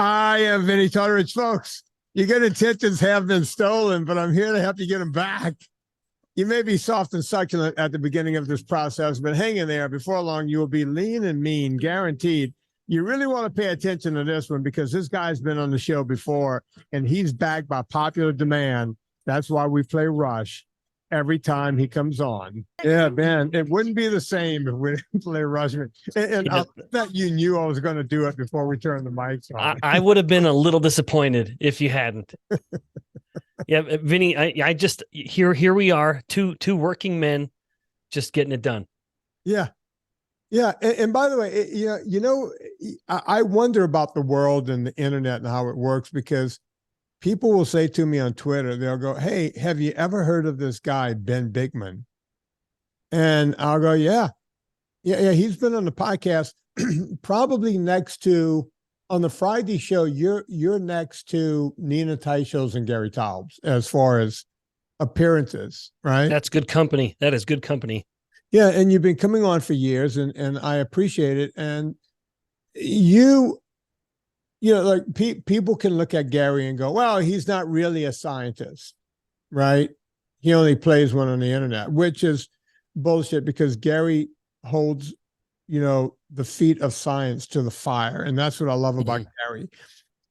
I am Vinnie Tortorich, folks. Your good intentions have been stolen, but I'm here to help you get them back. You may be soft and succulent at the beginning of this process, but hang in there. Before long, you will be lean and mean, guaranteed. You really want to pay attention to this one because this guy's been on the show before, and he's backed by popular demand. That's why we play Rush every time he comes on. Yeah, man, it wouldn't be the same if we didn't play Rush. And I bet you knew I was going to do it before we turned the mics on. I would have been a little disappointed if you hadn't. Yeah, Vinny, I just here we are, two working men, just getting it done. Yeah, yeah. And by the way, I wonder about the world and the internet and how it works because people will say to me on Twitter, they'll go, "Hey, have you ever heard of this guy, Ben Bikman?" And I'll go, "Yeah. He's been on the podcast, probably next to." On the Friday show, you're next to Nina Teicholz and Gary Taubes as far as appearances, right? That's good company. That is good company. Yeah, and you've been coming on for years, and I appreciate it. And you know, like people can look at Gary and go, "Well, he's not really a scientist, right? He only plays one on the internet," which is bullshit because Gary holds, the feet of science to the fire. And that's what I love about Gary.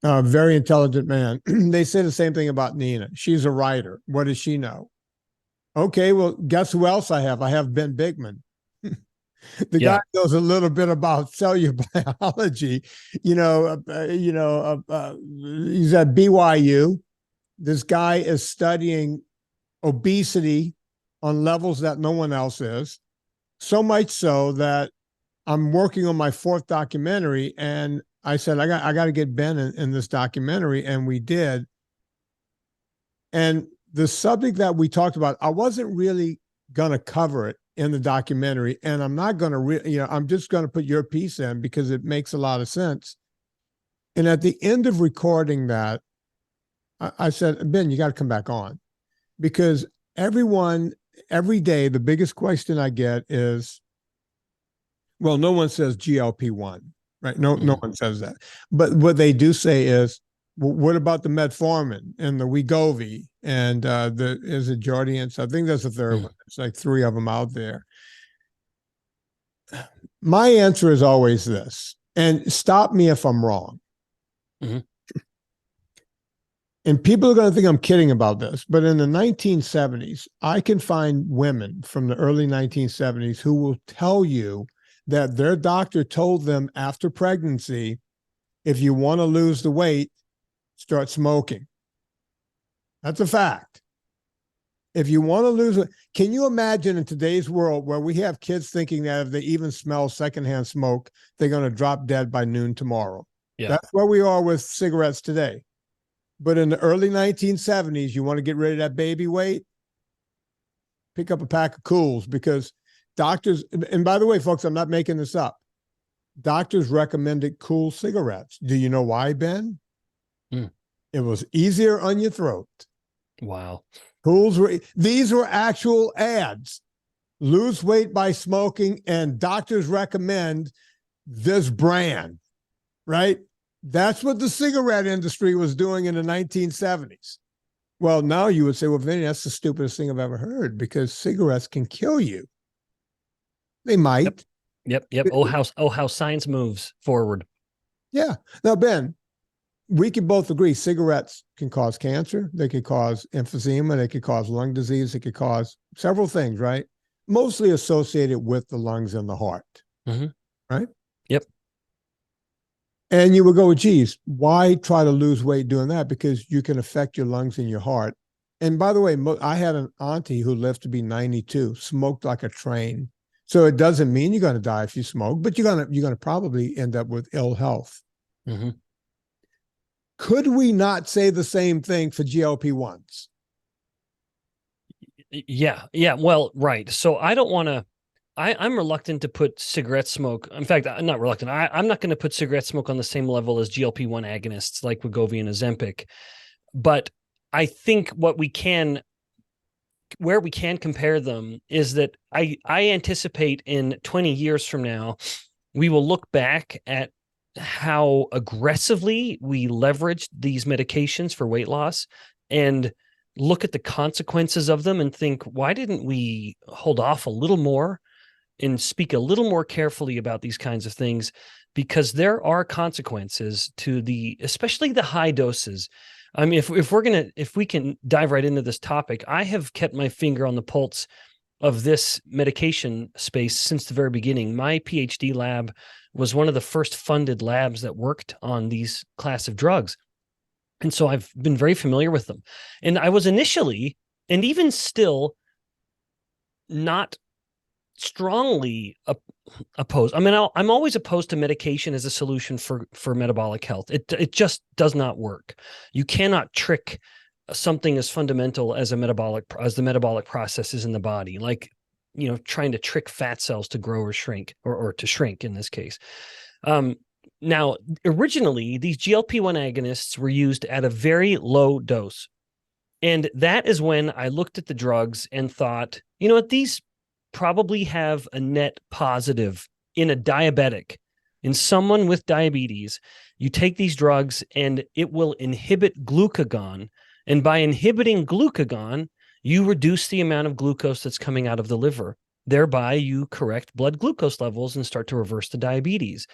Very intelligent man. They say the same thing about Nina. She's a writer. What does she know? Okay, well, guess who else I have? I have Ben Bikman. The guy knows a little bit about cellular biology. He's at BYU. This guy is studying obesity on levels that no one else is. So much so that I'm working on my 4th documentary, and I said, I got to get Ben in this documentary, and we did. And the subject that we talked about, I wasn't really going to cover it in the documentary, and I'm not going to, I'm just going to put your piece in because it makes a lot of sense. And at the end of recording that, I said, Ben, you got to come back on because every day, the biggest question I get is, well, no one says GLP-1, right? No one says that. But what they do say is, well, what about the metformin and the Wegovy and is it Jardiance? I think that's the third one. It's like 3 of them out there. My answer is always this, and stop me if I'm wrong. And people are going to think I'm kidding about this, but in the 1970s, I can find women from the early 1970s who will tell you that their doctor told them after pregnancy, if you want to lose the weight, start smoking. That's a fact. If you want to lose it, can you imagine in today's world where we have kids thinking that if they even smell secondhand smoke, they're going to drop dead by noon tomorrow? Yeah. That's where we are with cigarettes today. But in the early 1970s, you want to get rid of that baby weight? Pick up a pack of Cools because doctors, and by the way, folks, I'm not making this up. Doctors recommended Cool cigarettes. Do you know why, Ben? It was easier on your throat. Wow. These were actual ads. Lose weight by smoking, and doctors recommend this brand, right? That's what the cigarette industry was doing in the 1970s. Well, now you would say, well, Vinny, that's the stupidest thing I've ever heard because cigarettes can kill you. They might. Yep. How science moves forward. Yeah. Now, Ben, we can both agree cigarettes can cause cancer. They could cause emphysema. They could cause lung disease. They could cause several things, right? Mostly associated with the lungs and the heart, right? Yep. And you would go, geez, why try to lose weight doing that? Because you can affect your lungs and your heart. And by the way, I had an auntie who lived to be 92, smoked like a train. So it doesn't mean you're going to die if you smoke, but you're going to probably end up with ill health. Could we not say the same thing for GLP-1s? Yeah. Well, right. So I don't want to. I'm reluctant to put cigarette smoke. In fact, I'm not reluctant. I'm not going to put cigarette smoke on the same level as GLP-1 agonists like Wegovy and Ozempic. But I think where we can compare them is that I anticipate in 20 years from now, we will look back at how aggressively we leverage these medications for weight loss and look at the consequences of them and think, why didn't we hold off a little more and speak a little more carefully about these kinds of things? Because there are consequences to especially the high doses. I mean, if we can dive right into this topic, I have kept my finger on the pulse of this medication space since the very beginning. My PhD lab was one of the first funded labs that worked on these class of drugs. And so I've been very familiar with them. And I was initially, and even still, not strongly opposed. I mean, I'm always opposed to medication as a solution for metabolic health. It just does not work. You cannot trick something as fundamental as the metabolic processes in the body, like, trying to trick fat cells to grow or shrink, or to shrink in this case. Now, originally, these GLP-1 agonists were used at a very low dose. And that is when I looked at the drugs and thought, you know what, these probably have a net positive in a diabetic. In someone with diabetes, you take these drugs and it will inhibit glucagon. And by inhibiting glucagon, you reduce the amount of glucose that's coming out of the liver. Thereby, you correct blood glucose levels and start to reverse the diabetes.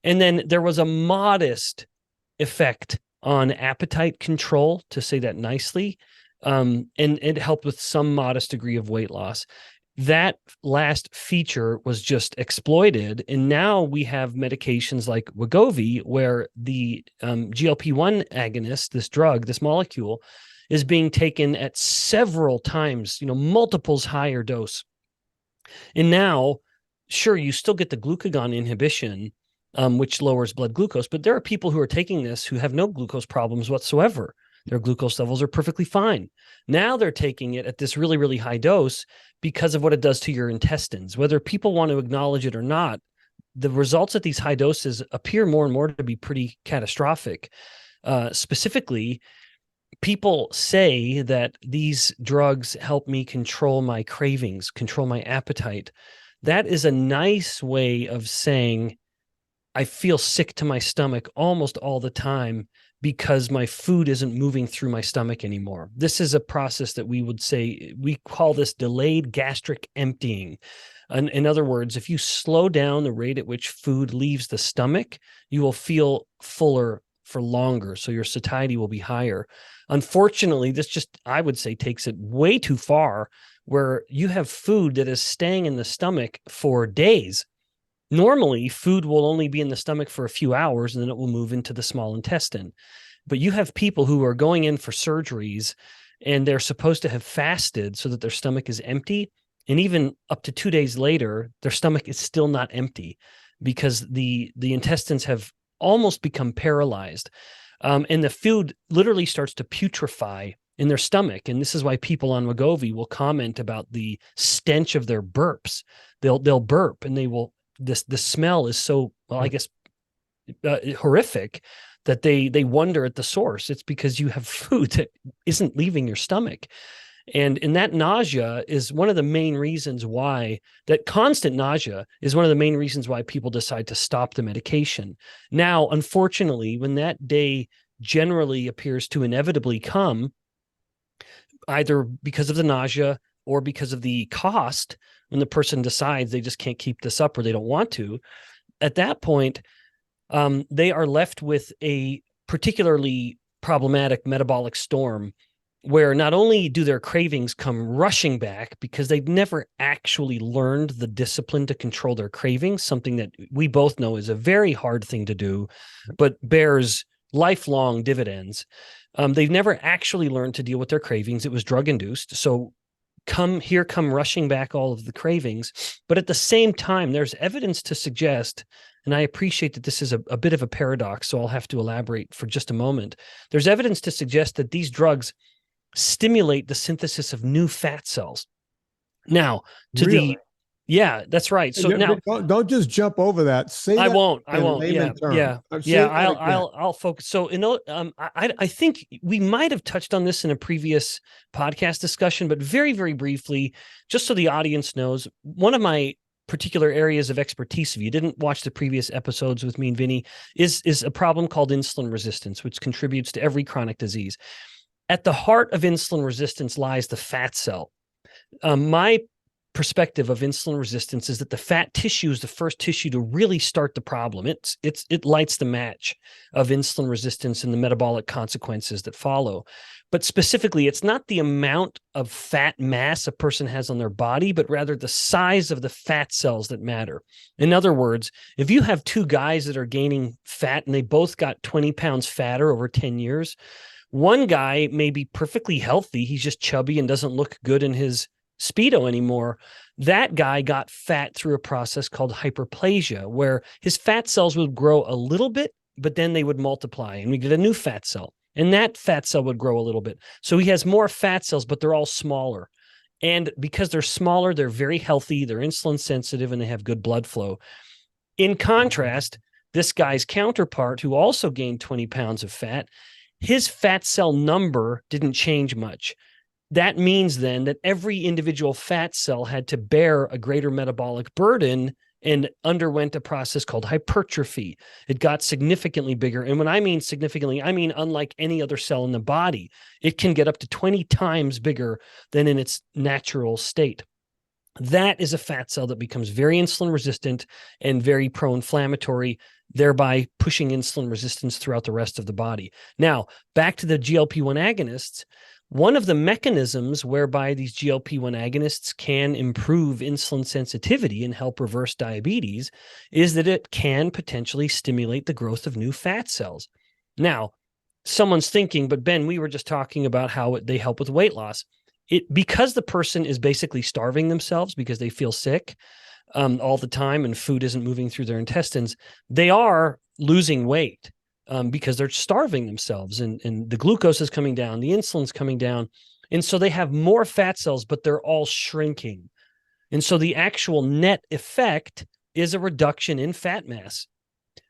And then there was a modest effect on appetite control, to say that nicely, and it helped with some modest degree of weight loss. That last feature was just exploited, and now we have medications like Wegovy, where the GLP-1 agonist, this drug, this molecule, is being taken at several times, multiples higher dose. And now, sure, you still get the glucagon inhibition, which lowers blood glucose, but there are people who are taking this who have no glucose problems whatsoever. Their glucose levels are perfectly fine. Now they're taking it at this really, really high dose because of what it does to your intestines. Whether people want to acknowledge it or not, the results at these high doses appear more and more to be pretty catastrophic. Specifically, people say that these drugs help me control my cravings, control my appetite. That is a nice way of saying I feel sick to my stomach almost all the time because my food isn't moving through my stomach anymore. This is a process that we call this delayed gastric emptying. In other words, if you slow down the rate at which food leaves the stomach, you will feel fuller for longer. So your satiety will be higher. Unfortunately, this just, I would say, takes it way too far, where you have food that is staying in the stomach for days. Normally, food will only be in the stomach for a few hours, and then it will move into the small intestine. But you have people who are going in for surgeries, and they're supposed to have fasted so that their stomach is empty. And even up to 2 days later, their stomach is still not empty because the intestines have almost become paralyzed. And the food literally starts to putrefy in their stomach. And this is why people on Wegovy will comment about the stench of their burps. They'll burp, and the smell is so, well, I guess, horrific that they wonder at the source. It's because you have food that isn't leaving your stomach. And that nausea is one of the main reasons why, that constant nausea is one of the main reasons why people decide to stop the medication. Now, unfortunately, when that day generally appears to inevitably come, either because of the nausea or because of the cost, when the person decides they just can't keep this up or they don't want to, at that point, they are left with a particularly problematic metabolic storm, where not only do their cravings come rushing back because they've never actually learned the discipline to control their cravings, something that we both know is a very hard thing to do, but bears lifelong dividends. They've never actually learned to deal with their cravings. It was drug-induced. So come rushing back all of the cravings. But at the same time, there's evidence to suggest, and I appreciate that this is a bit of a paradox, so I'll have to elaborate for just a moment. There's evidence to suggest that these drugs stimulate the synthesis of new fat cells. Now, yeah, that's right. So now, don't just jump over that. Say I that won't. Yeah. I'll focus. So, I think we might have touched on this in a previous podcast discussion, but very, very briefly, just so the audience knows, one of my particular areas of expertise, if you didn't watch the previous episodes with me and Vinny, is a problem called insulin resistance, which contributes to every chronic disease. At the heart of insulin resistance lies the fat cell. My perspective of insulin resistance is that the fat tissue is the first tissue to really start the problem. It lights the match of insulin resistance and the metabolic consequences that follow. But specifically, it's not the amount of fat mass a person has on their body, but rather the size of the fat cells that matter. In other words, if you have two guys that are gaining fat and they both got 20 pounds fatter over 10 years, one guy may be perfectly healthy. He's just chubby and doesn't look good in his Speedo anymore. That guy got fat through a process called hyperplasia, where his fat cells would grow a little bit, but then they would multiply and we get a new fat cell. And that fat cell would grow a little bit. So he has more fat cells, but they're all smaller. And because they're smaller, they're very healthy, they're insulin sensitive, and they have good blood flow. In contrast, this guy's counterpart, who also gained 20 pounds of fat, his fat cell number didn't change much. That means then that every individual fat cell had to bear a greater metabolic burden and underwent a process called hypertrophy. It got significantly bigger. And when I mean significantly, I mean unlike any other cell in the body. It can get up to 20 times bigger than in its natural state. That is a fat cell that becomes very insulin resistant and very pro-inflammatory, thereby pushing insulin resistance throughout the rest of the body. Now, back to the GLP-1 agonists. One of the mechanisms whereby these GLP-1 agonists can improve insulin sensitivity and help reverse diabetes is that it can potentially stimulate the growth of new fat cells. Now, someone's thinking, but Ben, we were just talking about how they help with weight loss. Because the person is basically starving themselves because they feel sick all the time and food isn't moving through their intestines, they are losing weight. Because they're starving themselves and the glucose is coming down, the insulin's coming down. And so they have more fat cells, but they're all shrinking. And so the actual net effect is a reduction in fat mass.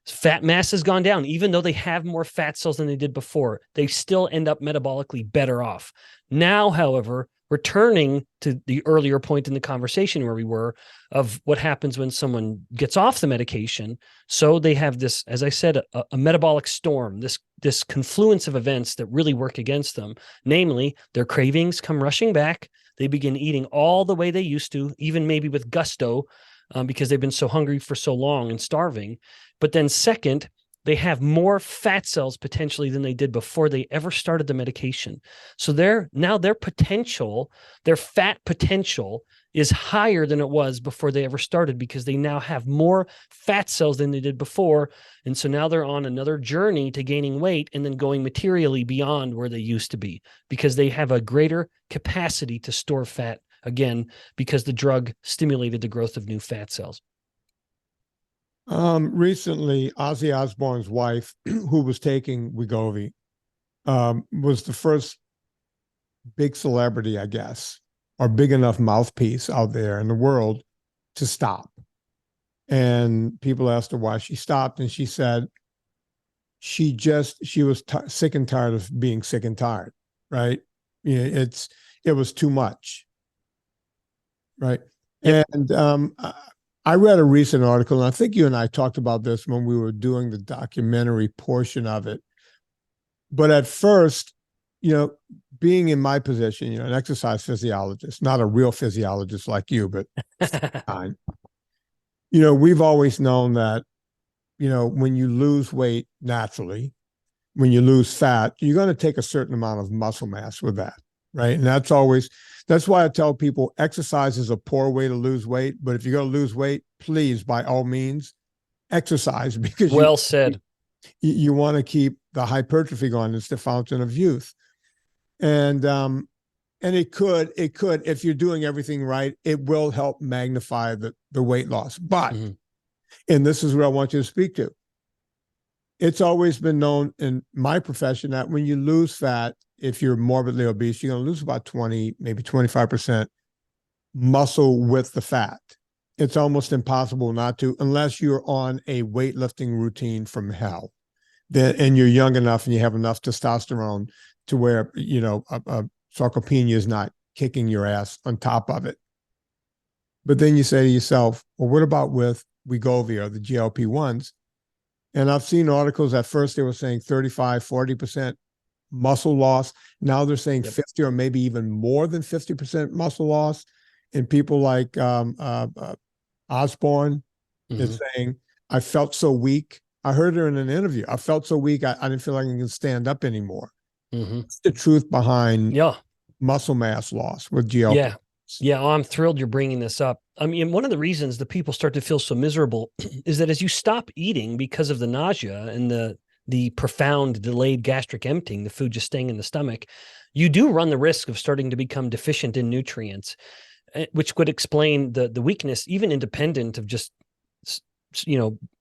Fat mass has gone down. Even though they have more fat cells than they did before, they still end up metabolically better off. Now, however, returning to the earlier point in the conversation where we were of what happens when someone gets off the medication. So they have this, as I said, a metabolic storm, this confluence of events that really work against them. Namely, their cravings come rushing back. They begin eating all the way they used to, even maybe with gusto, because they've been so hungry for so long and starving. But then second, they have more fat cells potentially than they did before they ever started the medication. So their fat potential is higher than it was before they ever started because they now have more fat cells than they did before. And so now they're on another journey to gaining weight and then going materially beyond where they used to be because they have a greater capacity to store fat again because the drug stimulated the growth of new fat cells. Recently, Ozzy Osbourne's wife, who was taking Wegovy, was the first big celebrity, I guess, or big enough mouthpiece out there in the world to stop. And people asked her why she stopped, and she said she was sick and tired of being sick and tired, right? It was too much, right? Yep. And I read a recent article, and I think you and I talked about this when we were doing the documentary portion of it. But at first, being in my position, an exercise physiologist, not a real physiologist like you, but fine. We've always known that, when you lose weight naturally, when you lose fat, you're going to take a certain amount of muscle mass with that, right? And that's why I tell people exercise is a poor way to lose weight. But if you're going to lose weight, please, by all means, exercise because well said. You want to keep the hypertrophy going. It's the fountain of youth. And it could, if you're doing everything right, it will help magnify the weight loss. But, and this is what I want you to speak to. It's always been known in my profession that when you lose fat, if you're morbidly obese, you're going to lose about 20, maybe 25% muscle with the fat. It's almost impossible not to, unless you're on a weightlifting routine from hell. And you're young enough and you have enough testosterone to where, sarcopenia is not kicking your ass on top of it. But then you say to yourself, well, what about with Wegovy or the GLP-1s? And I've seen articles at first they were saying 35, 40% muscle loss. Now they're saying 50 or maybe even more than 50% muscle loss. And people like Osborne is saying, I felt so weak. I heard her in an interview. I felt so weak, I didn't feel like I can stand up anymore. What's the truth behind muscle mass loss with GLP? Yeah. Yeah. Oh, I'm thrilled you're bringing this up. I mean, one of the reasons that people start to feel so miserable is that as you stop eating because of the nausea and the profound delayed gastric emptying, the food just staying in the stomach, you do run the risk of starting to become deficient in nutrients, which would explain the weakness, even independent of just,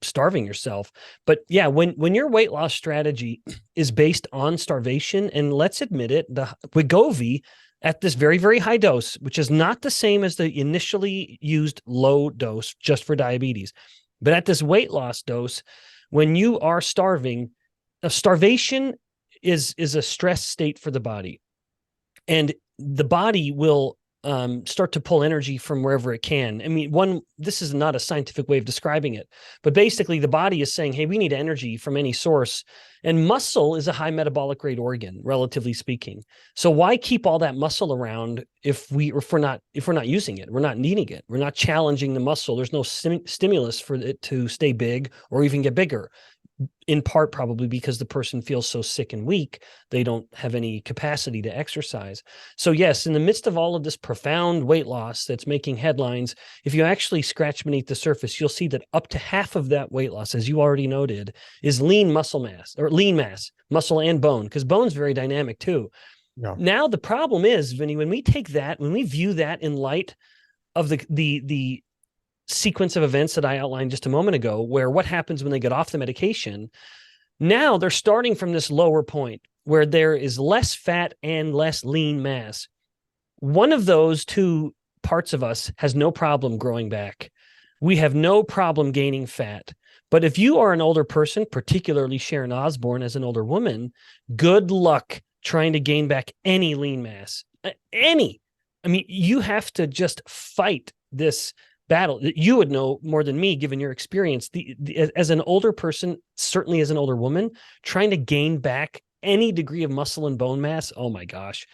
starving yourself. But yeah, when your weight loss strategy is based on starvation, and let's admit it, the Wegovy at this very, very high dose, which is not the same as the initially used low dose just for diabetes, but at this weight loss dose, when you are starving, starvation is a stress state for the body, and the body will start to pull energy from wherever it can. I mean, this is not a scientific way of describing it, but basically the body is saying, hey, we need energy from any source. And muscle is a high metabolic rate organ, relatively speaking. So why keep all that muscle around if we're not using it? We're not needing it. We're not challenging the muscle. There's no stimulus for it to stay big or even get bigger. In part, probably because the person feels so sick and weak, they don't have any capacity to exercise. So yes, in the midst of all of this profound weight loss that's making headlines, if you actually scratch beneath the surface, you'll see that up to half of that weight loss, as you already noted, is lean muscle mass, or lean mass, muscle and bone, because bone's very dynamic too. Yeah. Now, the problem is, Vinny, when we view that in light of the sequence of events that I outlined just a moment ago, where what happens when they get off the medication, now they're starting from this lower point where there is less fat and less lean mass. One of those two parts of us has no problem growing back. We have no problem gaining fat. But if you are an older person, particularly Sharon Osbourne as an older woman, good luck trying to gain back any lean mass. Any. I mean, you have to just fight this battle. You would know more than me, given your experience. As an older person, certainly as an older woman, trying to gain back any degree of muscle and bone mass, oh my gosh.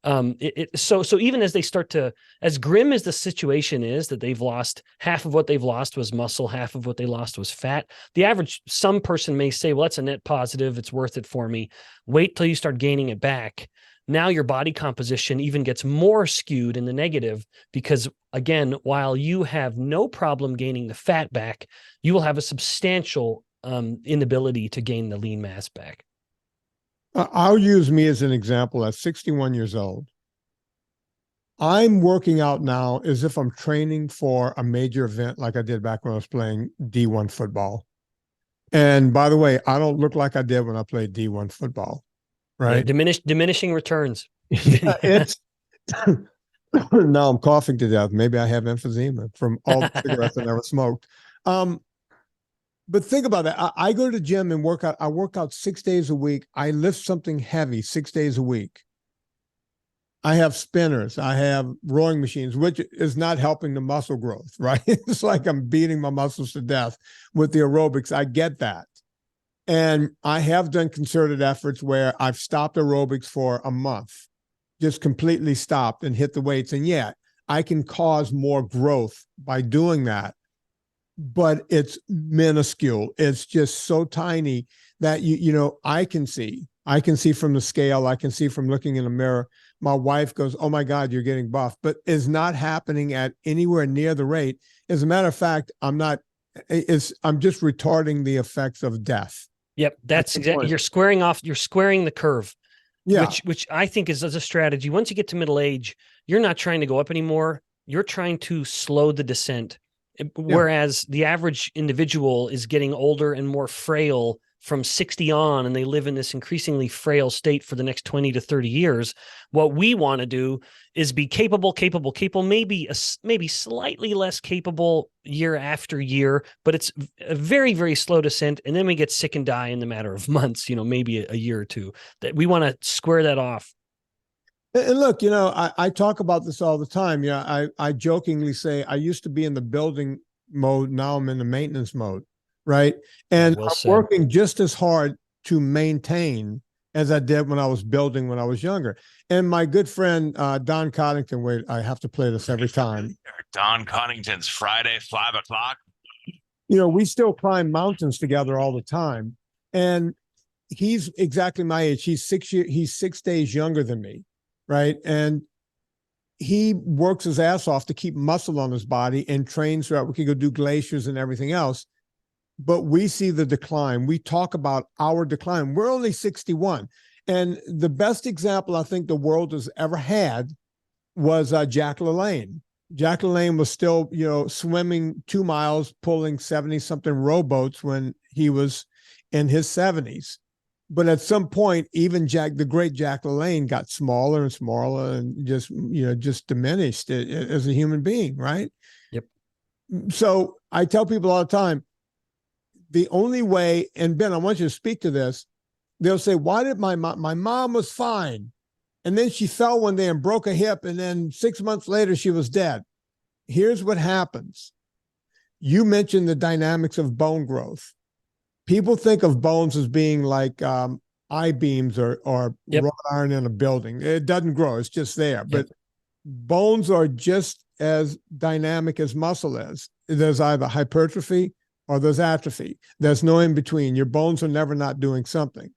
So even as they start to, as grim as the situation is, that they've lost half of what they've lost was muscle, half of what they lost was fat. The average, some person may say, well, that's a net positive, it's worth it for me. Wait till you start gaining it back. Now your body composition even gets more skewed in the negative, because again, while you have no problem gaining the fat back, you will have a substantial inability to gain the lean mass back. I'll use me as an example. At 61 years old, I'm working out now as if I'm training for a major event like I did back when I was playing D1 football. And by the way, I don't look like I did when I played D1 football. Right. Yeah, diminishing returns. Yeah, it's now I'm coughing to death. Maybe I have emphysema from all the cigarettes I never smoked. But think about that. I go to the gym and work out. I work out 6 days a week. I lift something heavy 6 days a week. I have spinners. I have rowing machines, which is not helping the muscle growth, right? It's like I'm beating my muscles to death with the aerobics. I get that. And I have done concerted efforts where I've stopped aerobics for a month, just completely stopped and hit the weights. And yeah, I can cause more growth by doing that, but it's minuscule. It's just so tiny that I can see from the scale. I can see from looking in the mirror. My wife goes, oh my God, you're getting buff, but it's not happening at anywhere near the rate. As a matter of fact, I'm just retarding the effects of death. Yep, that's exactly. You're squaring the curve. Yeah, which I think is as a strategy. Once you get to middle age, you're not trying to go up anymore. You're trying to slow the descent. Whereas the average individual is getting older and more frail from 60 on, and they live in this increasingly frail state for the next 20 to 30 years. What we want to do is be capable, maybe slightly less capable year after year, but it's a very, very slow descent. And then we get sick and die in the matter of months, maybe a year or two. That we want to square that off. And look, I talk about this all the time. I jokingly say I used to be in the building mode. Now I'm in the maintenance mode, right? And Well I'm said. working just as hard to maintain as I did when I was building when I was younger. And my good friend, Don Coddington, wait, I have to play this every time. Don Coddington's Friday, 5 o'clock. We still climb mountains together all the time. And he's exactly my age. He's 6 days younger than me, right? And he works his ass off to keep muscle on his body and trains throughout. We can go do glaciers and everything else. But we see the decline. We talk about our decline. We're only 61. And the best example I think the world has ever had was Jack LaLanne. Jack LaLanne was still, swimming 2 miles, pulling 70-something rowboats when he was in his 70s. But at some point, even the great Jack LaLanne got smaller and smaller and just diminished as a human being, right? Yep. So I tell people all the time, the only way, and Ben, I want you to speak to this. They'll say, why did my mom was fine. And then she fell one day and broke a hip. And then 6 months later, she was dead. Here's what happens. You mentioned the dynamics of bone growth. People think of bones as being like I-beams or Yep. wrought iron in a building. It doesn't grow. It's just there. Yep. But bones are just as dynamic as muscle is. There's either hypertrophy or there's atrophy. There's no in between. Your bones are never not doing something.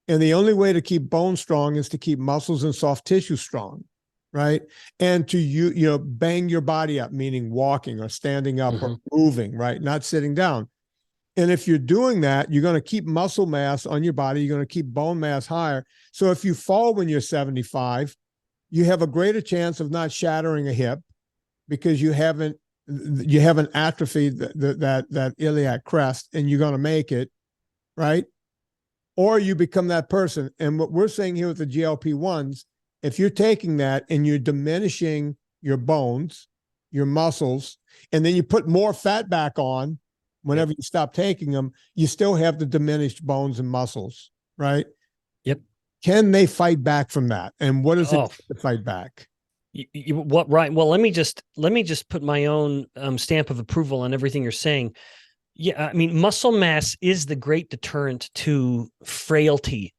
And the only way to keep bones strong is to keep muscles and soft tissue strong, right? And to bang your body up, meaning walking or standing up or moving, right? Not sitting down. And if you're doing that, you're going to keep muscle mass on your body. You're going to keep bone mass higher. So if you fall when you're 75, you have a greater chance of not shattering a hip because you haven't atrophied that iliac crest, and you're going to make it, right? Or you become that person. And what we're saying here with the GLP-1s, if you're taking that and you're diminishing your bones, your muscles, and then you put more fat back on whenever you stop taking them, you still have the diminished bones and muscles, right? Yep. Can they fight back from that? And what is it to fight back? What, right? Well, let me just put my own stamp of approval on everything you're saying. Yeah, I mean, muscle mass is the great deterrent to frailty.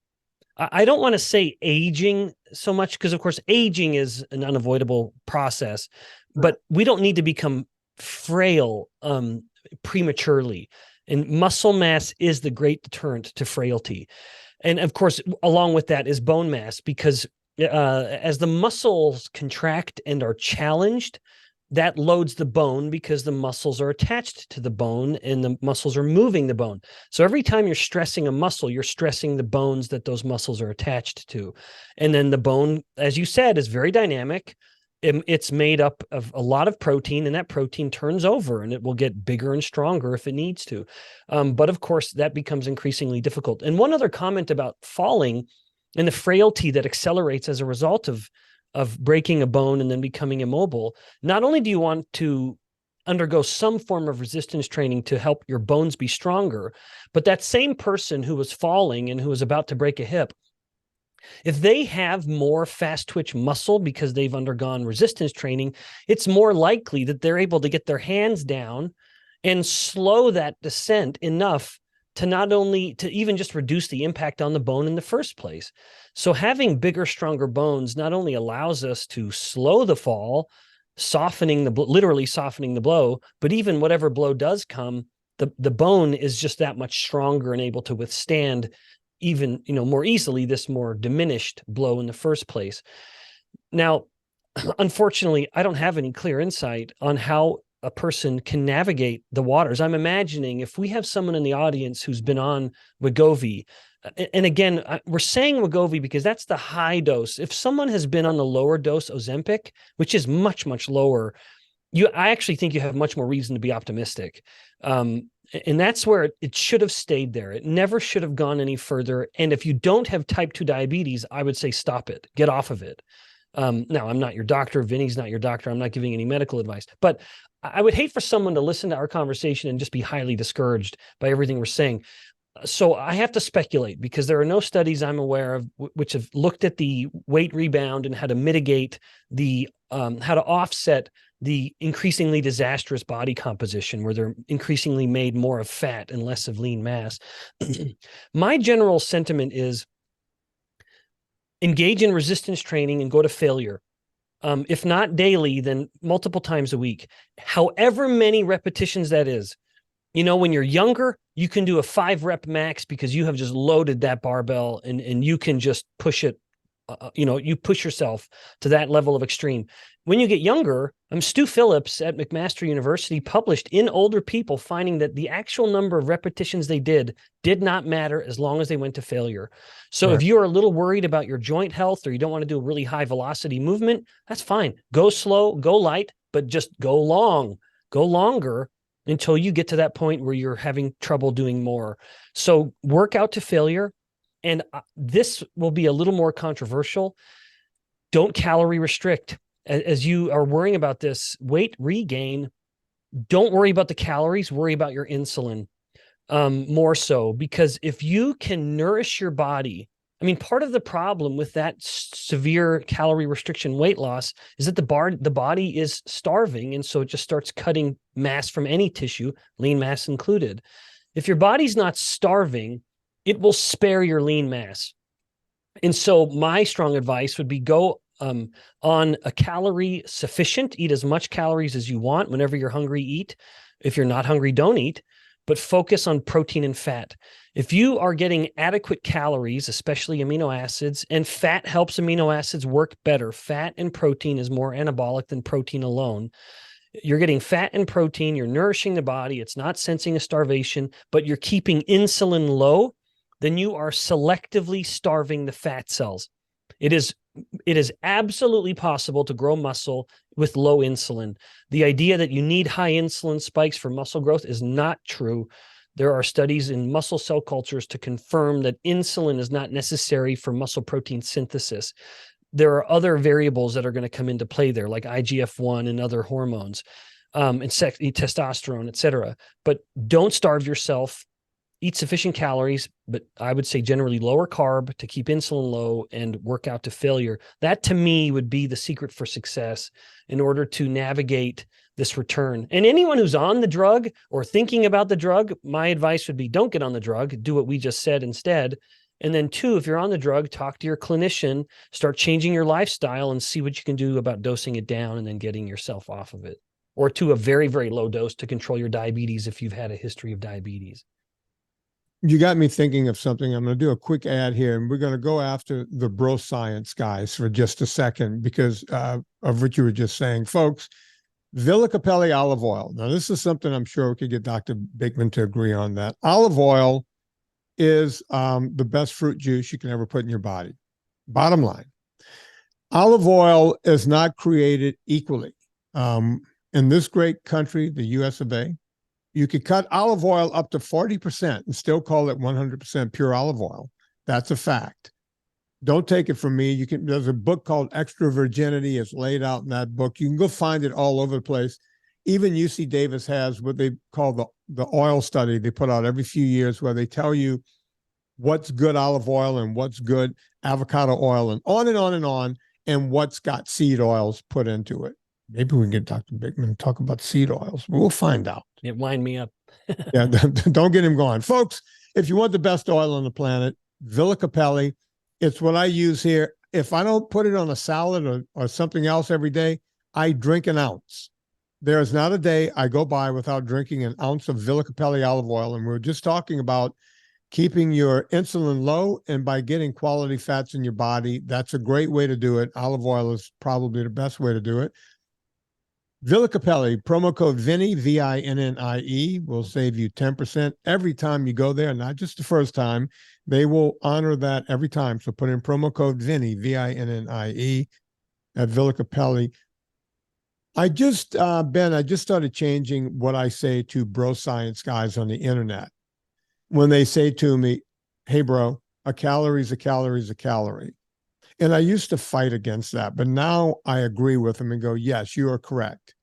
I don't want to say aging so much because, of course, aging is an unavoidable process, but we don't need to become frail prematurely. And muscle mass is the great deterrent to frailty. And, of course, along with that is bone mass, because as the muscles contract and are challenged, that loads the bone because the muscles are attached to the bone and the muscles are moving the bone. So every time you're stressing a muscle, you're stressing the bones that those muscles are attached to. And then the bone, as you said, is very dynamic. It's made up of a lot of protein, and that protein turns over and it will get bigger and stronger if it needs to. But of course, that becomes increasingly difficult. And one other comment about falling and the frailty that accelerates as a result of breaking a bone and then becoming immobile. Not only do you want to undergo some form of resistance training to help your bones be stronger, but that same person who was falling and who was about to break a hip, if they have more fast twitch muscle because they've undergone resistance training, it's more likely that they're able to get their hands down and slow that descent enough to not only to even just reduce the impact on the bone in the first place. So having bigger, stronger bones not only allows us to slow the fall, literally softening the blow, but even whatever blow does come, the bone is just that much stronger and able to withstand even, more easily this more diminished blow in the first place. Now, unfortunately, I don't have any clear insight on how a person can navigate the waters. I'm imagining if we have someone in the audience who's been on Wegovy, and again, we're saying Wegovy because that's the high dose. If someone has been on the lower dose Ozempic, which is much, much lower, I actually think you have much more reason to be optimistic. And that's where it should have stayed there. It never should have gone any further. And if you don't have type 2 diabetes, I would say stop it, get off of it. Now, I'm not your doctor. Vinny's not your doctor. I'm not giving any medical advice, but I would hate for someone to listen to our conversation and just be highly discouraged by everything we're saying. So I have to speculate because there are no studies I'm aware of which have looked at the weight rebound and how to mitigate the how to offset the increasingly disastrous body composition where they're increasingly made more of fat and less of lean mass. My general sentiment is engage in resistance training and go to failure. If not daily, then multiple times a week, however many repetitions that is. You know, when you're younger, you can do a 5-rep max because you have just loaded that barbell and you can just push it. You push yourself to that level of extreme. When you get younger, Stu Phillips at McMaster University published in older people finding that the actual number of repetitions they did not matter as long as they went to failure. So if you are a little worried about your joint health or you don't want to do a really high velocity movement, that's fine. Go slow, go light, but just go long, go longer until you get to that point where you're having trouble doing more. So work out to failure. And this will be a little more controversial. Don't calorie restrict. As you are worrying about this weight regain, don't worry about the calories, worry about your insulin more so. Because if you can nourish your body, I mean, part of the problem with that severe calorie restriction weight loss is that the body is starving. And so it just starts cutting mass from any tissue, lean mass included. If your body's not starving, it will spare your lean mass. And so my strong advice would be go on a calorie sufficient, eat as much calories as you want. Whenever you're hungry, eat. If you're not hungry, don't eat, but focus on protein and fat. If you are getting adequate calories, especially amino acids, and fat helps amino acids work better. Fat and protein is more anabolic than protein alone. You're getting fat and protein, you're nourishing the body, it's not sensing a starvation, but you're keeping insulin low, then you are selectively starving the fat cells. It is absolutely possible to grow muscle with low insulin. The idea that you need high insulin spikes for muscle growth is not true. There are studies in muscle cell cultures to confirm that insulin is not necessary for muscle protein synthesis. There are other variables that are going to come into play there, like IGF-1 and other hormones, and testosterone, et cetera. But don't starve yourself. Eat sufficient calories, but I would say generally lower carb to keep insulin low and work out to failure. That to me would be the secret for success in order to navigate this return. And anyone who's on the drug or thinking about the drug, my advice would be don't get on the drug, do what we just said instead. And then 2, if you're on the drug, talk to your clinician, start changing your lifestyle and see what you can do about dosing it down and then getting yourself off of it, or to a very, very low dose to control your diabetes if you've had a history of diabetes. You got me thinking of something. I'm going to do a quick ad here, and we're going to go after the bro science guys for just a second because of what you were just saying. Folks, Villa Capelli olive oil. Now, this is something I'm sure we could get Dr. Bikman to agree on that. Olive oil is the best fruit juice you can ever put in your body. Bottom line, olive oil is not created equally. In this great country, the US of A, you could cut olive oil up to 40% and still call it 100% pure olive oil. That's a fact. Don't take it from me. There's a book called Extra Virginity. It's laid out in that book. You can go find it all over the place. Even UC Davis has what they call the oil study they put out every few years where they tell you what's good olive oil and what's good avocado oil and on and on and on, and what's got seed oils put into it. Maybe we can get Dr. Bikman to talk about seed oils. We'll find out. It wind me up. Yeah, don't get him going. Folks, if you want the best oil on the planet, Villa Capelli, it's what I use here. If I don't put it on a salad or something else every day, I drink an ounce. There is not a day I go by without drinking an ounce of Villa Capelli olive oil. And we're just talking about keeping your insulin low, and by getting quality fats in your body, that's a great way to do it. Olive oil is probably the best way to do it. Villa Capelli, promo code Vinnie, V-I-N-N-I-E, will save you 10% every time you go there, not just the first time. They will honor that every time. So put in promo code Vinnie, V-I-N-N-I-E, at Villa Capelli. I just started changing what I say to bro science guys on the internet. When they say to me, hey, bro, a calorie is a calorie is a calorie. And I used to fight against that, but now I agree with them and go, yes, you are correct.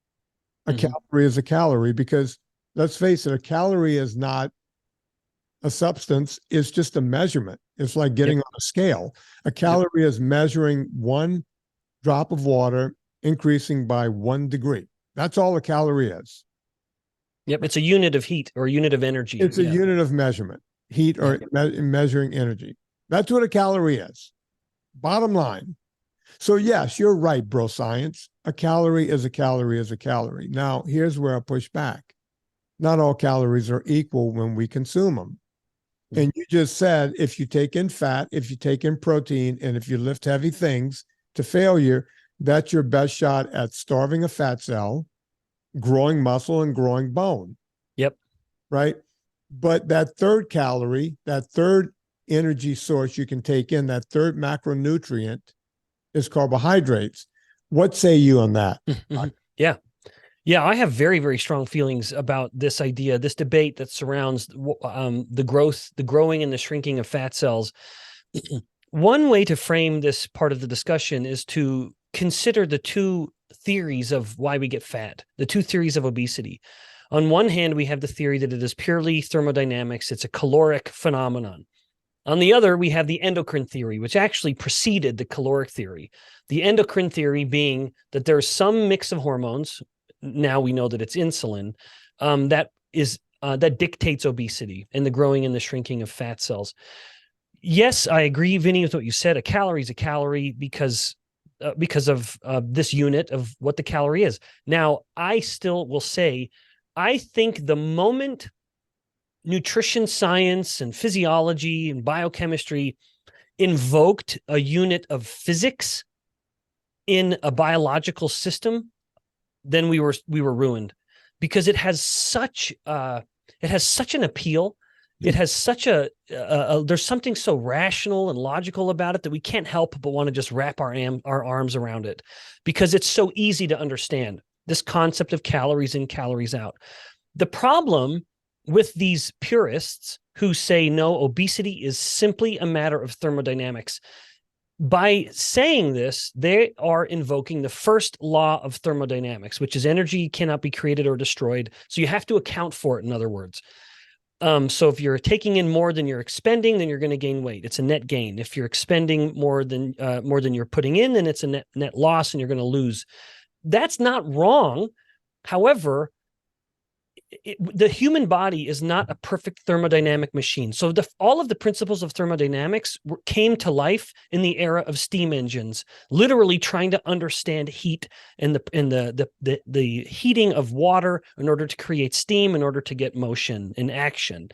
A calorie is a calorie, because let's face it, a calorie is not a substance is just a measurement. It's like getting on a scale. A calorie is measuring one drop of water increasing by 1 degree. That's all a calorie is. Yep. It's a unit of heat or a unit of energy. It's a unit of measurement, heat or measuring energy. That's what a calorie is. Bottom line. So yes, you're right, bro science. A calorie is a calorie is a calorie. Now, here's where I push back. Not all calories are equal when we consume them. And you just said, if you take in fat, if you take in protein, and if you lift heavy things to failure, that's your best shot at starving a fat cell, growing muscle, and growing bone. Yep. Right? But that third calorie, that third energy source you can take in, that third macronutrient is carbohydrates. What say you on that? Yeah. Yeah, I have very, very strong feelings about this idea, this debate that surrounds the growing and the shrinking of fat cells. One way to frame this part of the discussion is to consider the two theories of why we get fat, the two theories of obesity. On one hand, we have the theory that it is purely thermodynamics. It's a caloric phenomenon. On the other, we have the endocrine theory, which actually preceded the caloric theory. The endocrine theory being that there's some mix of hormones. Now we know that it's insulin that dictates obesity and the growing and the shrinking of fat cells. Yes, I agree, Vinny, with what you said. A calorie is a calorie because of this unit of what the calorie is. Now, I still will say, I think the moment nutrition science and physiology and biochemistry invoked a unit of physics in a biological system, then we were ruined, because it has such an appeal. It has such there's something so rational and logical about it that we can't help but want to just wrap our arms around it, because it's so easy to understand this concept of calories in, calories out. The problem with these purists who say, no, obesity is simply a matter of thermodynamics, by saying this, they are invoking the first law of thermodynamics, which is energy cannot be created or destroyed. So you have to account for it, in other words. So if you're taking in more than you're expending, then you're going to gain weight. It's a net gain. If you're expending more than you're putting in, then it's a net loss and you're going to lose. That's not wrong. However, the human body is not a perfect thermodynamic machine. So all of the principles of thermodynamics came to life in the era of steam engines, literally trying to understand heat and the heating of water in order to create steam, in order to get motion and action.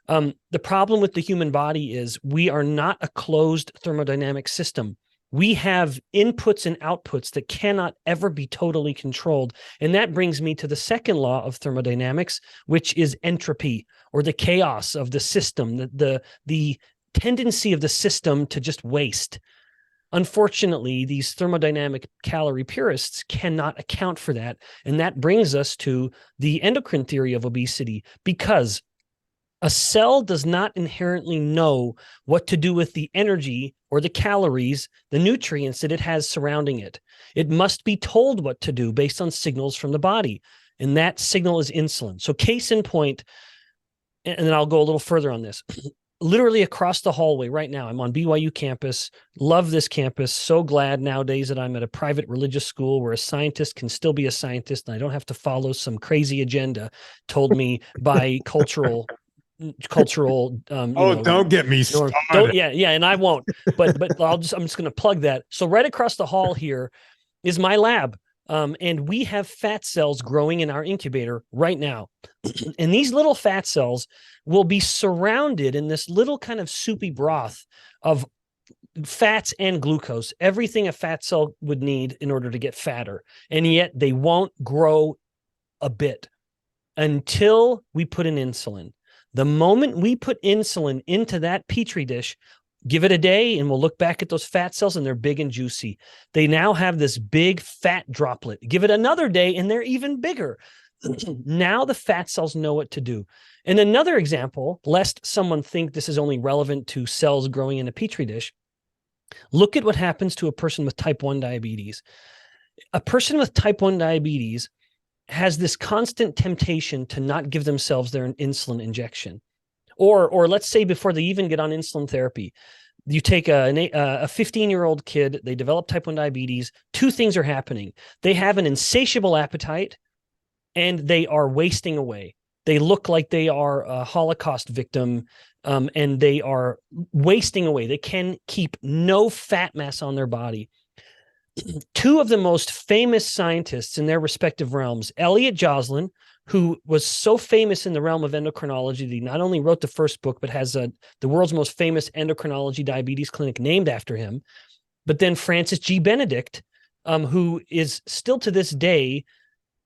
The problem with the human body is we are not a closed thermodynamic system. We have inputs and outputs that cannot ever be totally controlled. And that brings me to the second law of thermodynamics, which is entropy, or the chaos of the system, the tendency of the system to just waste. Unfortunately, these thermodynamic calorie purists cannot account for that. And that brings us to the endocrine theory of obesity, because a cell does not inherently know what to do with the energy or the calories, the nutrients that it has surrounding it. It must be told what to do based on signals from the body. And that signal is insulin. So case in point, and then I'll go a little further on this. Literally across the hallway right now, I'm on BYU campus. Love this campus. So glad nowadays that I'm at a private religious school where a scientist can still be a scientist and I don't have to follow some crazy agenda told me by cultural don't get me started. And I won't, but I'm just going to plug that. So right across the hall here is my lab, and we have fat cells growing in our incubator right now. And these little fat cells will be surrounded in this little kind of soupy broth of fats and glucose, everything a fat cell would need in order to get fatter, and yet they won't grow a bit until we put in insulin. The moment we put insulin into that petri dish, give it a day and we'll look back at those fat cells and they're big and juicy. They now have this big fat droplet. Give it another day and they're even bigger. Now the fat cells know what to do. And another example, lest someone think this is only relevant to cells growing in a petri dish, look at what happens to a person with type 1 diabetes. A person with type 1 diabetes has this constant temptation to not give themselves their insulin injection. Or let's say before they even get on insulin therapy, you take a 15-year-old kid, they develop type 1 diabetes. Two things are happening. They have an insatiable appetite and they are wasting away. They look like they are a Holocaust victim, and they are wasting away. They can keep no fat mass on their body. Two of the most famous scientists in their respective realms, Elliot Joslin, who was so famous in the realm of endocrinology that he not only wrote the first book, but has the world's most famous endocrinology diabetes clinic named after him. But then Francis G. Benedict, who is still to this day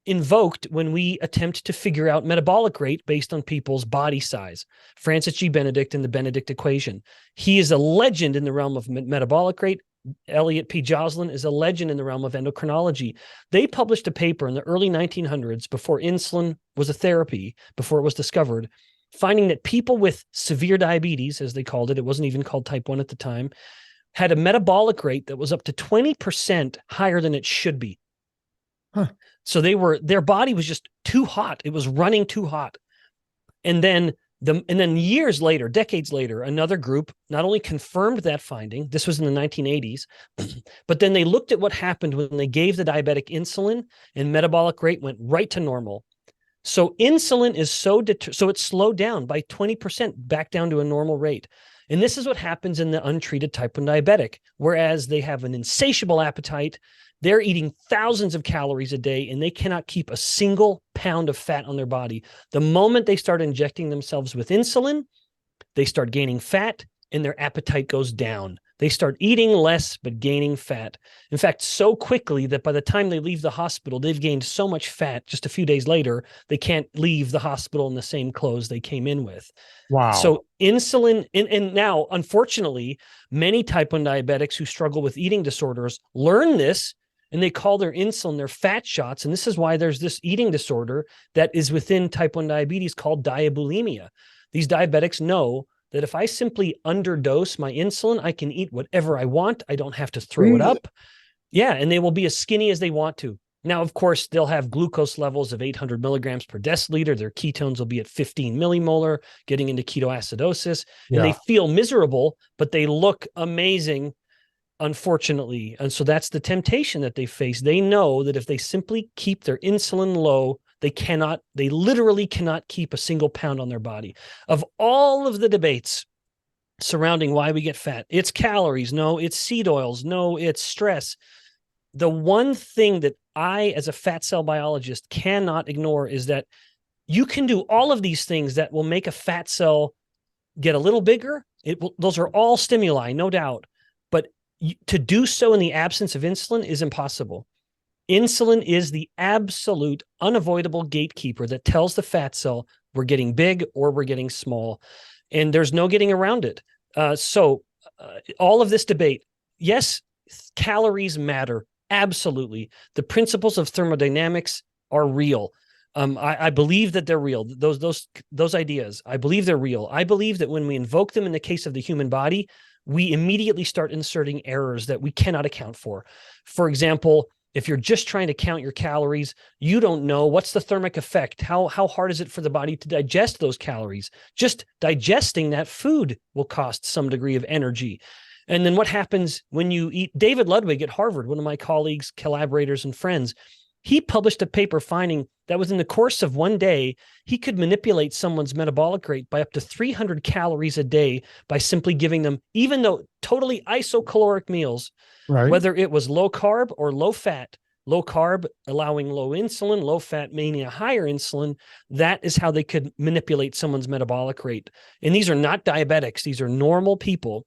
invoked when we attempt to figure out metabolic rate based on people's body size. Francis G. Benedict and the Benedict equation. He is a legend in the realm of metabolic rate. Elliot P. Joslin is a legend in the realm of endocrinology. They published a paper in the early 1900s, before insulin was a therapy, before it was discovered, finding that people with severe diabetes, as they called it, it wasn't even called type 1 at the time, had a metabolic rate that was up to 20% higher than it should be. Huh. So their body was just too hot. It was running too hot. And then years later, decades later, another group not only confirmed that finding, this was in the 1980s, but then they looked at what happened when they gave the diabetic insulin, and metabolic rate went right to normal. So insulin is so it's slowed down by 20% back down to a normal rate. And this is what happens in the untreated type 1 diabetic, whereas they have an insatiable appetite. They're eating thousands of calories a day, and they cannot keep a single pound of fat on their body. The moment they start injecting themselves with insulin, they start gaining fat, and their appetite goes down. They start eating less, but gaining fat. In fact, so quickly that by the time they leave the hospital, they've gained so much fat just a few days later, they can't leave the hospital in the same clothes they came in with. Wow. So insulin, and now, unfortunately, many type 1 diabetics who struggle with eating disorders learn this, and they call their insulin their fat shots. And this is why there's this eating disorder that is within type 1 diabetes called diabulimia. These diabetics know that if I simply underdose my insulin, I can eat whatever I want. I don't have to throw it up. Yeah, and they will be as skinny as they want to. Now, of course, they'll have glucose levels of 800 milligrams per deciliter. Their ketones will be at 15 millimolar, getting into ketoacidosis. And they feel miserable, but they look amazing, unfortunately. And so that's the temptation that they face. They know that if they simply keep their insulin low, they literally cannot keep a single pound on their body. Of all of the debates surrounding why we get fat, it's calories. No, it's seed oils. No, it's stress. The one thing that I, as a fat cell biologist, cannot ignore is that you can do all of these things that will make a fat cell get a little bigger. Those are all stimuli, no doubt. But to do so in the absence of insulin is impossible. Insulin is the absolute unavoidable gatekeeper that tells the fat cell we're getting big or we're getting small, and there's no getting around it. So all of this debate, yes, calories matter. Absolutely. The principles of thermodynamics are real. I believe that they're real. Those ideas, I believe they're real. I believe that when we invoke them in the case of the human body, we immediately start inserting errors that we cannot account for. For example, if you're just trying to count your calories, you don't know what's the thermic effect. How hard is it for the body to digest those calories? Just digesting that food will cost some degree of energy. And then what happens when you eat? David Ludwig at Harvard, one of my colleagues, collaborators, and friends, he published a paper finding that within the course of one day, he could manipulate someone's metabolic rate by up to 300 calories a day by simply giving them, even though totally isocaloric meals, Right. whether it was low carb or low fat. Low carb, allowing low insulin, low fat, meaning a higher insulin. That is how they could manipulate someone's metabolic rate. And these are not diabetics. These are normal people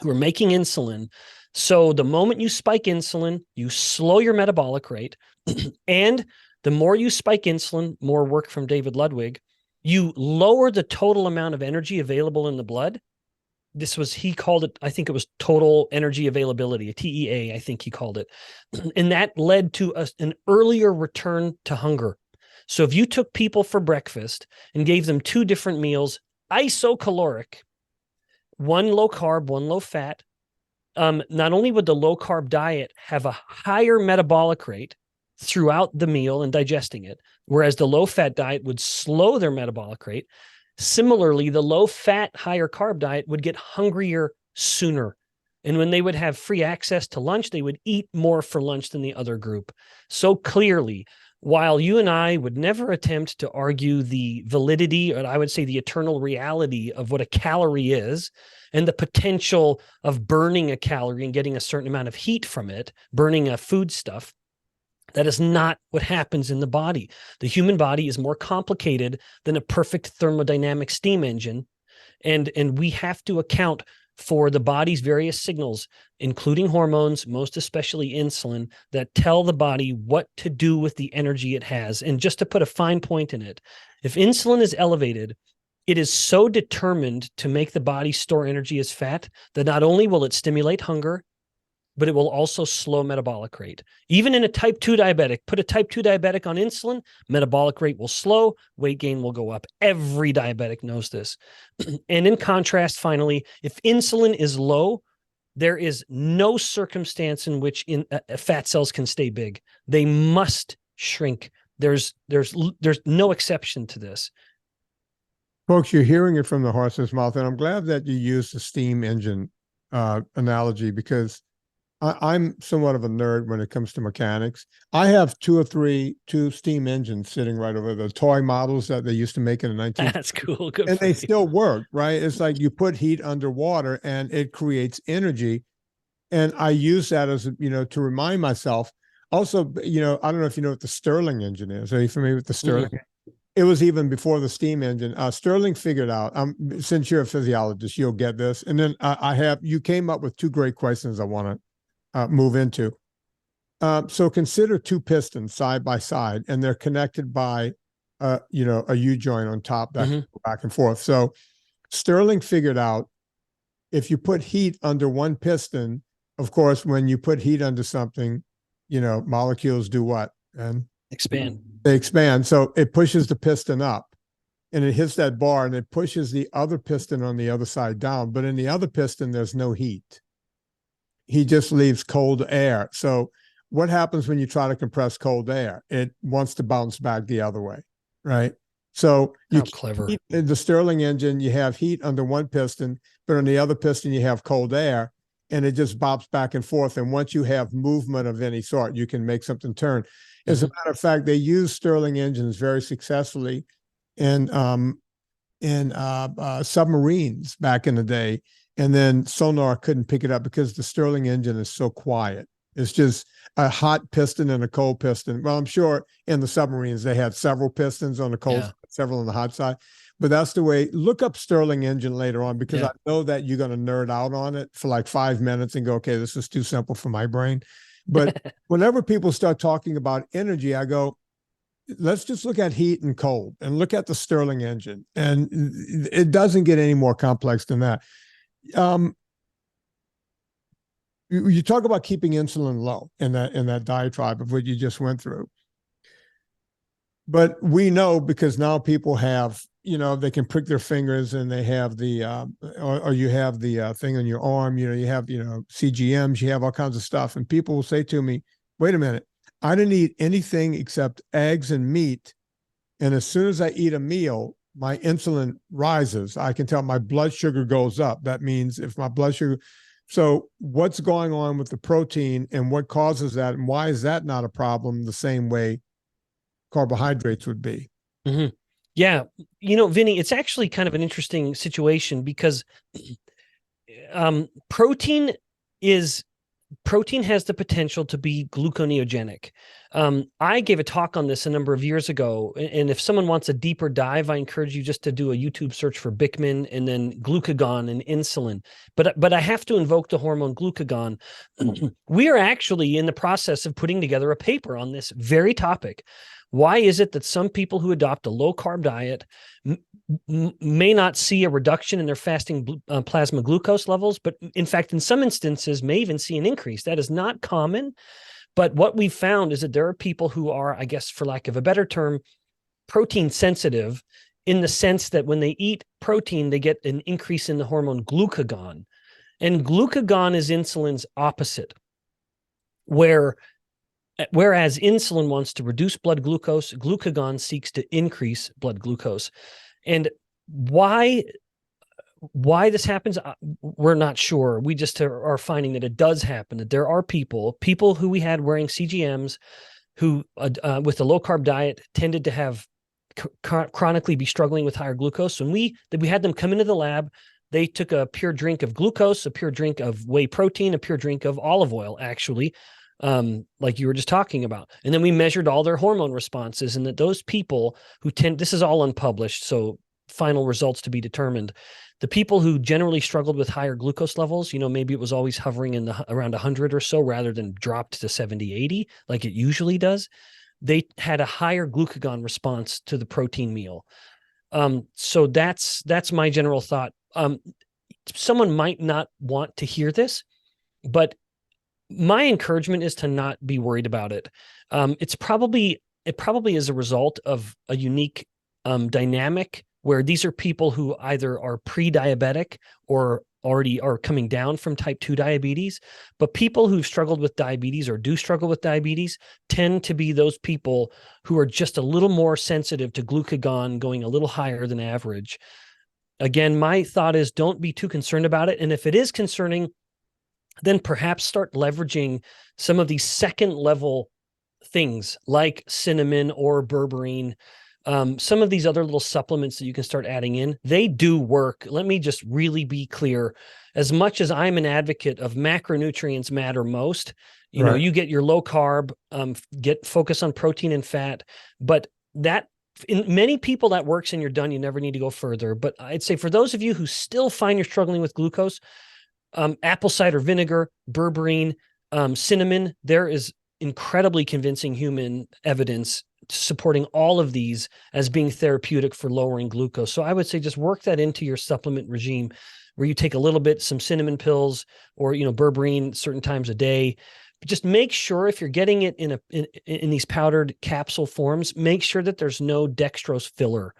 who are making insulin. So the moment you spike insulin, you slow your metabolic rate. And the more you spike insulin, more work from David Ludwig, you lower the total amount of energy available in the blood. He called it, I think it was total energy availability, a TEA, I think he called it. And that led to an earlier return to hunger. So if you took people for breakfast and gave them two different meals, isocaloric, one low carb, one low fat, not only would the low carb diet have a higher metabolic rate throughout the meal and digesting it, whereas the low fat diet would slow their metabolic rate. Similarly, the low fat, higher carb diet would get hungrier sooner. And when they would have free access to lunch, they would eat more for lunch than the other group. So clearly, while you and I would never attempt to argue the validity, or I would say the eternal reality of what a calorie is and the potential of burning a calorie and getting a certain amount of heat from it, burning a foodstuff, that is not what happens in the body. The human body is more complicated than a perfect thermodynamic steam engine. And we have to account for the body's various signals, including hormones, most especially insulin, that tell the body what to do with the energy it has. And just to put a fine point in it, if insulin is elevated, it is so determined to make the body store energy as fat that not only will it stimulate hunger, but it will also slow metabolic rate. Even in a type 2 diabetic, put a type 2 diabetic on insulin, metabolic rate will slow, weight gain will go up. Every diabetic knows this. And in contrast, finally, if insulin is low, there is no circumstance in which fat cells can stay big. They must shrink. There's no exception to this. Folks, you're hearing it from the horse's mouth, and I'm glad that you used the steam engine analogy, because I'm somewhat of a nerd when it comes to mechanics. I have two steam engines sitting right over the toy models that they used to make in the 19th. That's cool. Good and for they you. still work, right? It's like you put heat underwater and it creates energy. And I use that as, to remind myself. Also, I don't know if you know what the Stirling engine is. Are you familiar with the Stirling? Mm-hmm. It was even before the steam engine. Stirling figured out, since you're a physiologist, you'll get this. And then you came up with two great questions I want to move into. So consider two pistons side by side, and they're connected by, a U-joint on top that can go back and forth. So Stirling figured out if you put heat under one piston, of course, when you put heat under something, molecules do what? And expand. They expand. So it pushes the piston up and it hits that bar and it pushes the other piston on the other side down. But in the other piston, there's no heat. He just leaves cold air. So what happens when you try to compress cold air? It wants to bounce back the other way, right? So clever. In the Stirling engine, you have heat under one piston, but on the other piston, you have cold air, and it just bops back and forth. And once you have movement of any sort, you can make something turn. As a matter of fact, they use Stirling engines very successfully in submarines back in the day. And then sonar couldn't pick it up because the Stirling engine is so quiet. It's just a hot piston and a cold piston. Well, I'm sure in the submarines, they had several pistons on the cold, several on the hot side. But that's the way. Look up Stirling engine later on, because I know that you're going to nerd out on it for like 5 minutes and go, okay, this is too simple for my brain. But whenever people start talking about energy, I go, let's just look at heat and cold and look at the Stirling engine. And it doesn't get any more complex than that. You talk about keeping insulin low in that diatribe of what you just went through. But we know, because now people have, they can prick their fingers and they have the, or you have the thing on your arm, you have, CGMs, you have all kinds of stuff. And people will say to me, wait a minute, I didn't eat anything except eggs and meat. And as soon as I eat a meal, my insulin rises. I can tell my blood sugar goes up. That means if my blood sugar, so what's going on with the protein and what causes that? And why is that not a problem the same way carbohydrates would be? Mm-hmm. Yeah. Vinnie, it's actually kind of an interesting situation, because protein has the potential to be gluconeogenic. I gave a talk on this a number of years ago, and if someone wants a deeper dive, I encourage you just to do a YouTube search for Bikman and then glucagon and insulin. But I have to invoke the hormone glucagon. We are actually in the process of putting together a paper on this very topic. Why is it that some people who adopt a low-carb diet may not see a reduction in their fasting plasma glucose levels, but in fact, in some instances, may even see an increase? That is not common. But what we've found is that there are people who are, I guess, for lack of a better term, protein sensitive, in the sense that when they eat protein, they get an increase in the hormone glucagon. And glucagon is insulin's opposite, whereas insulin wants to reduce blood glucose, glucagon seeks to increase blood glucose. And Why this happens, we're not sure. We just are finding that it does happen, that there are people who we had wearing CGMs who with a low carb diet tended to have chronically be struggling with higher glucose. When we had them come into the lab, they took a pure drink of glucose, a pure drink of whey protein, a pure drink of olive oil, actually, like you were just talking about. And then we measured all their hormone responses, and that those people who this is all unpublished, so final results to be determined. The people who generally struggled with higher glucose levels, maybe it was always hovering in around 100 or so rather than dropped to 70, 80, like it usually does. They had a higher glucagon response to the protein meal. So that's my general thought. Someone might not want to hear this, but my encouragement is to not be worried about it. It probably is a result of a unique dynamic where these are people who either are pre-diabetic or already are coming down from type 2 diabetes. But people who've struggled with diabetes or do struggle with diabetes tend to be those people who are just a little more sensitive to glucagon going a little higher than average. Again, my thought is don't be too concerned about it. And if it is concerning, then perhaps start leveraging some of these second level things like cinnamon or berberine. Some of these other little supplements that you can start adding in, they do work. Let me just really be clear. As much as I'm an advocate of macronutrients matter most, you get your low carb, focus on protein and fat, but that in many people that works and you're done, you never need to go further. But I'd say for those of you who still find you're struggling with glucose, apple cider vinegar, berberine, cinnamon, there is incredibly convincing human evidence supporting all of these as being therapeutic for lowering glucose. So I would say just work that into your supplement regime where you take a little bit, some cinnamon pills or, berberine certain times a day. But just make sure if you're getting it in these powdered capsule forms, make sure that there's no dextrose filler.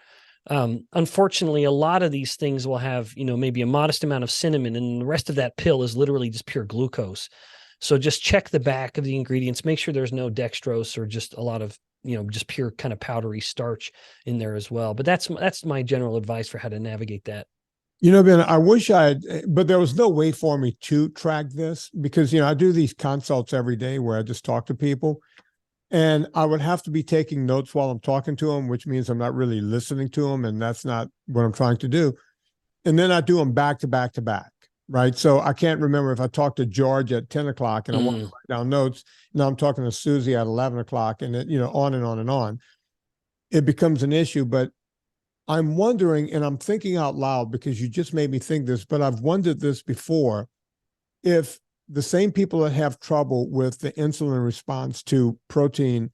Unfortunately, a lot of these things will have, maybe a modest amount of cinnamon, and the rest of that pill is literally just pure glucose. So just check the back of the ingredients, make sure there's no dextrose or just a lot of, just pure kind of powdery starch in there as well. But that's my general advice for how to navigate that. Ben, I wish but there was no way for me to track this because, I do these consults every day where I just talk to people, and I would have to be taking notes while I'm talking to them, which means I'm not really listening to them. And that's not what I'm trying to do. And then I do them back to back to back. Right. So I can't remember if I talked to George at 10 o'clock and I want to write down notes. Now I'm talking to Susie at 11 o'clock and it, on and on and on. It becomes an issue, but I'm wondering, and I'm thinking out loud because you just made me think this, but I've wondered this before, if the same people that have trouble with the insulin response to protein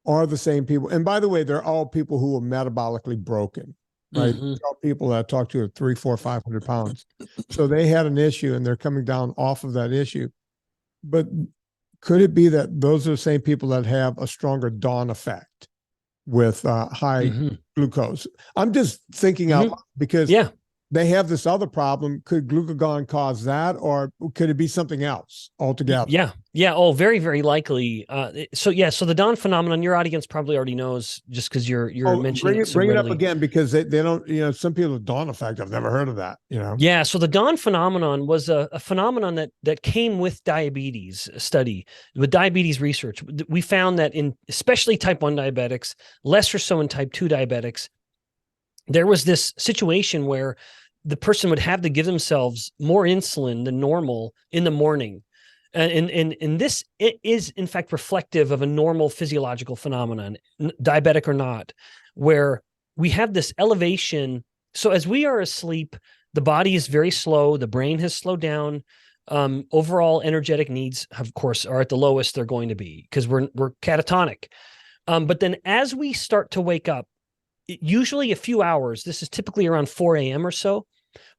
are the same people. And by the way, they're all people who are metabolically broken. Right. People that I talk to are 300, 400, 500 pounds. So they had an issue and they're coming down off of that issue. But could it be that those are the same people that have a stronger dawn effect with high glucose? I'm just thinking out loud because they have this other problem. Could glucagon cause that, or could it be something else altogether? Yeah. Oh, very, very likely. So the dawn phenomenon, your audience probably already knows just because you're mentioning it. Bring it up again because they don't, some people with dawn effect, I've never heard of that, Yeah. So the dawn phenomenon was a phenomenon that came with diabetes study, with diabetes research. We found that in especially type 1 diabetics, less or so in type 2 diabetics, there was this situation where the person would have to give themselves more insulin than normal in the morning. And this is, in fact, reflective of a normal physiological phenomenon, diabetic or not, where we have this elevation. So as we are asleep, the body is very slow. The brain has slowed down. Overall energetic needs, of course, are at the lowest they're going to be because we're catatonic. But then as we start to wake up, usually a few hours, this is typically around 4 a.m. or so,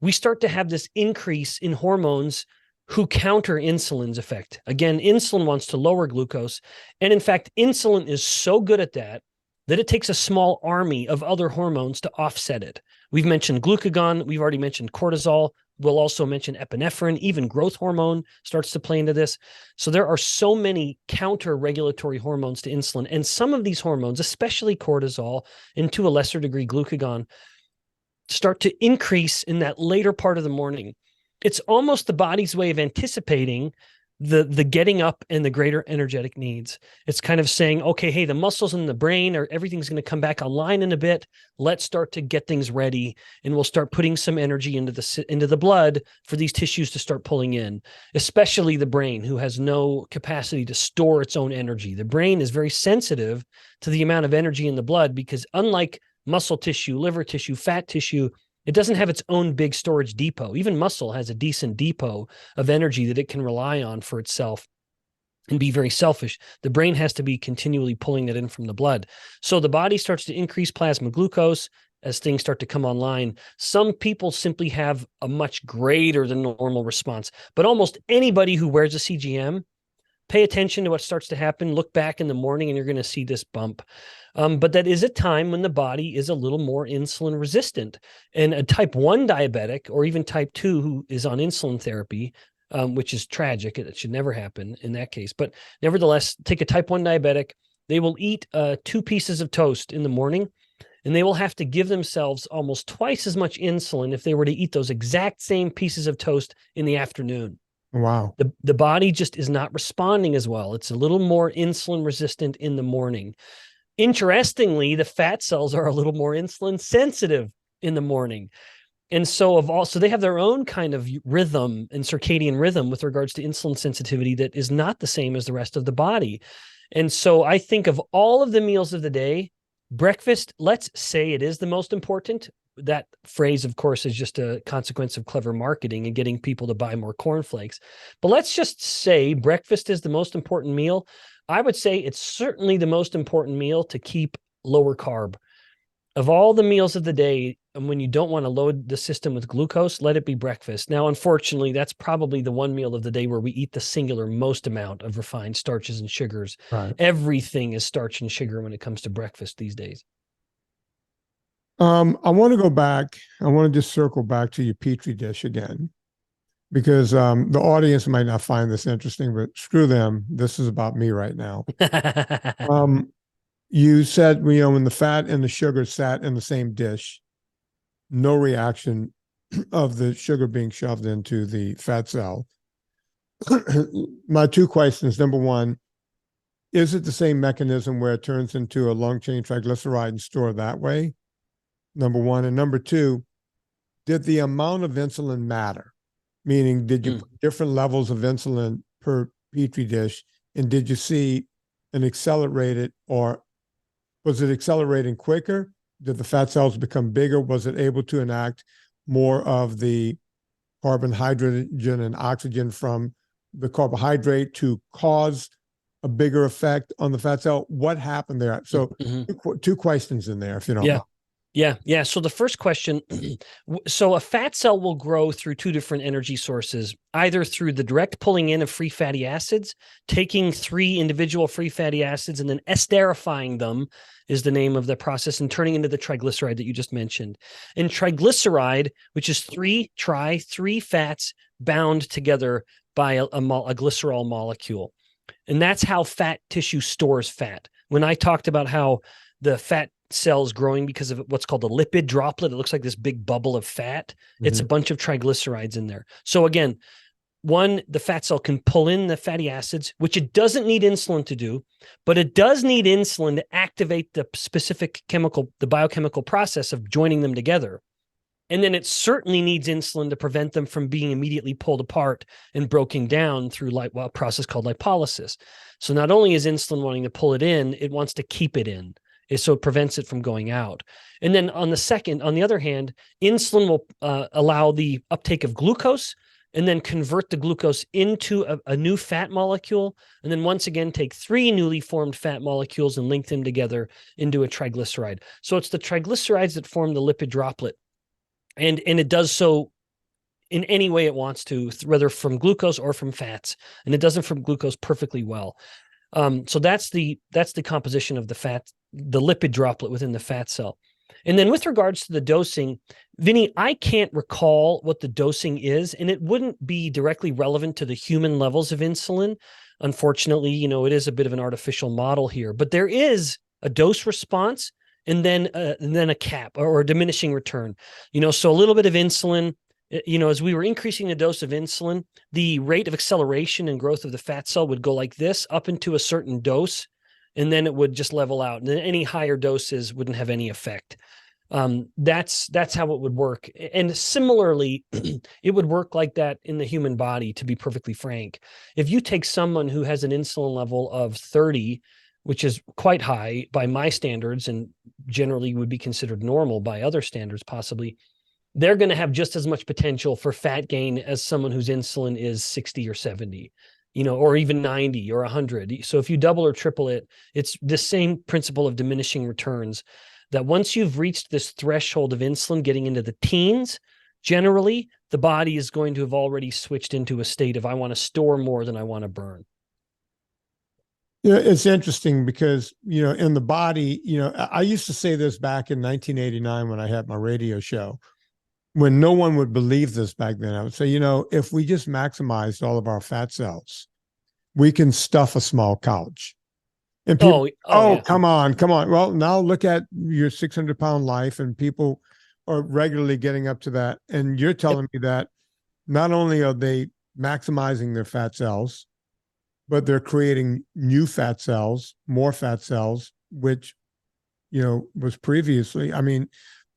we start to have this increase in hormones who counter insulin's effect. Again, insulin wants to lower glucose. And in fact, insulin is so good at that it takes a small army of other hormones to offset it. We've mentioned glucagon. We've already mentioned cortisol. We'll also mention epinephrine. Even growth hormone starts to play into this. So there are so many counter-regulatory hormones to insulin. And some of these hormones, especially cortisol, and to a lesser degree glucagon, start to increase in that later part of the morning. It's almost the body's way of anticipating the getting up and the greater energetic needs. It's kind of saying, okay, hey, the muscles in the brain or everything's going to come back online in a bit. Let's start to get things ready, and we'll start putting some energy into the blood for these tissues to start pulling in, especially the brain, who has no capacity to store its own energy. The brain is very sensitive to the amount of energy in the blood because, unlike muscle tissue, liver tissue, fat tissue, it doesn't have its own big storage depot. Even muscle has a decent depot of energy that it can rely on for itself and be very selfish. The brain has to be continually pulling that in from the blood. So the body starts to increase plasma glucose as things start to come online. Some people simply have a much greater than normal response, but almost anybody who wears a CGM, pay attention to what starts to happen. Look back in the morning and you're going to see this bump. But that is a time when the body is a little more insulin resistant. And a type 1 diabetic or even type 2 who is on insulin therapy, which is tragic. It should never happen in that case. But nevertheless, take a type 1 diabetic. They will eat 2 pieces of toast in the morning, and they will have to give themselves almost twice as much insulin if they were to eat those exact same pieces of toast in the afternoon. Wow. The body just is not responding as well. It's a little more insulin resistant in the morning. Interestingly, the fat cells are a little more insulin sensitive in the morning. And so they have their own kind of rhythm and circadian rhythm with regards to insulin sensitivity that is not the same as the rest of the body. And so I think of all of the meals of the day, breakfast, let's say it is the most important. That phrase, of course, is just a consequence of clever marketing and getting people to buy more cornflakes. But let's just say breakfast is the most important meal. I would say it's certainly the most important meal to keep lower carb. Of all the meals of the day, and when you don't want to load the system with glucose, let it be breakfast. Now, unfortunately, that's probably the one meal of the day where we eat the singular most amount of refined starches and sugars. Right. Everything is starch and sugar when it comes to breakfast these days. I want to go back. I want to just circle back to your Petri dish again, because the audience might not find this interesting, but screw them. This is about me right now. You said, when the fat and the sugar sat in the same dish, no reaction of the sugar being shoved into the fat cell. My 2 questions. Number 1, is it the same mechanism where it turns into a long chain triglyceride and stored that way? Number 1. And number 2, did the amount of insulin matter? Meaning, did you put different levels of insulin per Petri dish, and did you see an accelerated, or was it accelerating quicker? Did the fat cells become bigger? Was it able to enact more of the carbon, hydrogen, and oxygen from the carbohydrate to cause a bigger effect on the fat cell? What happened there? So 2 questions in there, if you don't mind. Yeah. So the first question, so a fat cell will grow through 2 different energy sources, either through the direct pulling in of free fatty acids, taking 3 individual free fatty acids and then esterifying them is the name of the process, and turning into the triglyceride that you just mentioned. And triglyceride, which is 3 fats bound together by a glycerol molecule. And that's how fat tissue stores fat. When I talked about how the fat cells growing because of what's called a lipid droplet, it looks like this big bubble of fat. It's a bunch of triglycerides in there. So again, 1, the fat cell can pull in the fatty acids, which it doesn't need insulin to do, but it does need insulin to activate the specific the biochemical process of joining them together. And then it certainly needs insulin to prevent them from being immediately pulled apart and broken down through a process called lipolysis. So not only is insulin wanting to pull it in, it wants to keep it in. So it prevents it from going out. And then on the other hand, insulin will allow the uptake of glucose and then convert the glucose into a new fat molecule. And then once again, take 3 newly formed fat molecules and link them together into a triglyceride. So it's the triglycerides that form the lipid droplet. And it does so in any way it wants to, whether from glucose or from fats. And it does it from glucose perfectly well. So that's the composition of the lipid droplet within the fat cell. And then with regards to the dosing, Vinnie, I can't recall what the dosing is, and it wouldn't be directly relevant to the human levels of insulin. Unfortunately, it is a bit of an artificial model here, but there is a dose response and then a cap or a diminishing return. So a little bit of insulin. As we were increasing the dose of insulin, the rate of acceleration and growth of the fat cell would go like this up into a certain dose, and then it would just level out. And then any higher doses wouldn't have any effect. That's how it would work. And similarly, it would work like that in the human body, to be perfectly frank. If you take someone who has an insulin level of 30, which is quite high by my standards and generally would be considered normal by other standards, possibly, they're going to have just as much potential for fat gain as someone whose insulin is 60 or 70, or even 90 or 100. So if you double or triple it, it's the same principle of diminishing returns, that once you've reached this threshold of insulin getting into the teens, generally the body is going to have already switched into a state of, I want to store more than I want to burn. It's interesting because, in the body, I used to say this back in 1989 when I had my radio show, when no one would believe this back then. I would say, if we just maximized all of our fat cells, we can stuff a small couch. And people, yeah. Come on. Well, now look at your 600-pound life, and people are regularly getting up to that. And you're telling me that not only are they maximizing their fat cells, but they're creating new fat cells, more fat cells, which, was previously,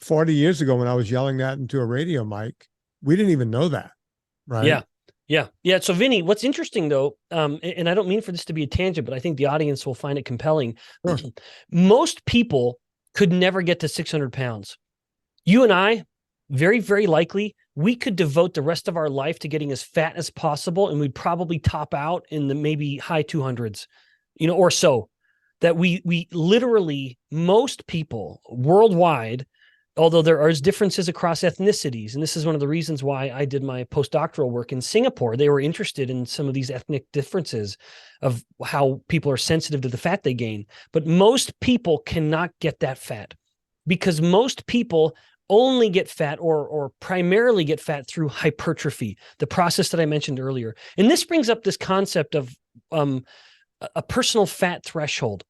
40 years ago when I was yelling that into a radio mic, we didn't even know that, right? Yeah. So Vinnie, what's interesting though, and I don't mean for this to be a tangent, but I think the audience will find it compelling. Sure. Most people could never get to 600 pounds. You and I, very, very likely, we could devote the rest of our life to getting as fat as possible, and we'd probably top out in the maybe high 200s, or so. That we literally, most people worldwide, although there are differences across ethnicities, and this is one of the reasons why I did my postdoctoral work in Singapore. They were interested in some of these ethnic differences of how people are sensitive to the fat they gain. But most people cannot get that fat, because most people only get fat or primarily get fat through hypertrophy, the process that I mentioned earlier. And this brings up this concept of a personal fat threshold.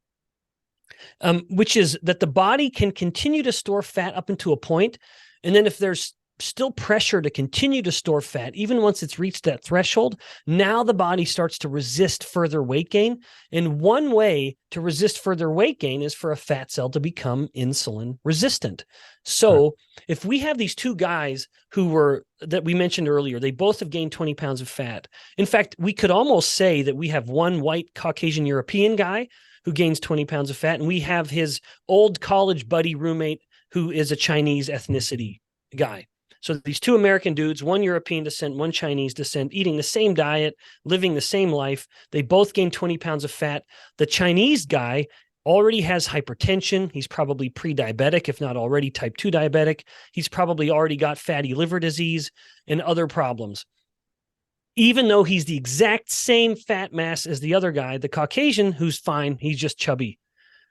Which is that the body can continue to store fat up into a point, and then if there's still pressure to continue to store fat, even once it's reached that threshold, now the body starts to resist further weight gain. And one way to resist further weight gain is for a fat cell to become insulin resistant. So if we have these two guys that we mentioned earlier, they both have gained 20 pounds of fat. In fact, we could almost say that we have one white Caucasian European guy who gains 20 pounds of fat, and we have his old college buddy roommate who is a Chinese ethnicity guy. So these two American dudes, one European descent, one Chinese descent, eating the same diet, living the same life. They both gain 20 pounds of fat. The Chinese guy already has hypertension. He's probably pre-diabetic, if not already type 2 diabetic. He's probably already got fatty liver disease and other problems. Even though he's the exact same fat mass as the other guy, the Caucasian, who's fine, he's just chubby.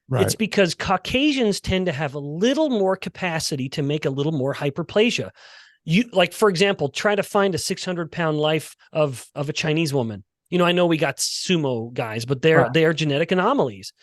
Right. It's because Caucasians tend to have a little more capacity to make a little more hyperplasia. For example, try to find a 600-pound life of a Chinese woman. I know we got sumo guys, but they are genetic anomalies.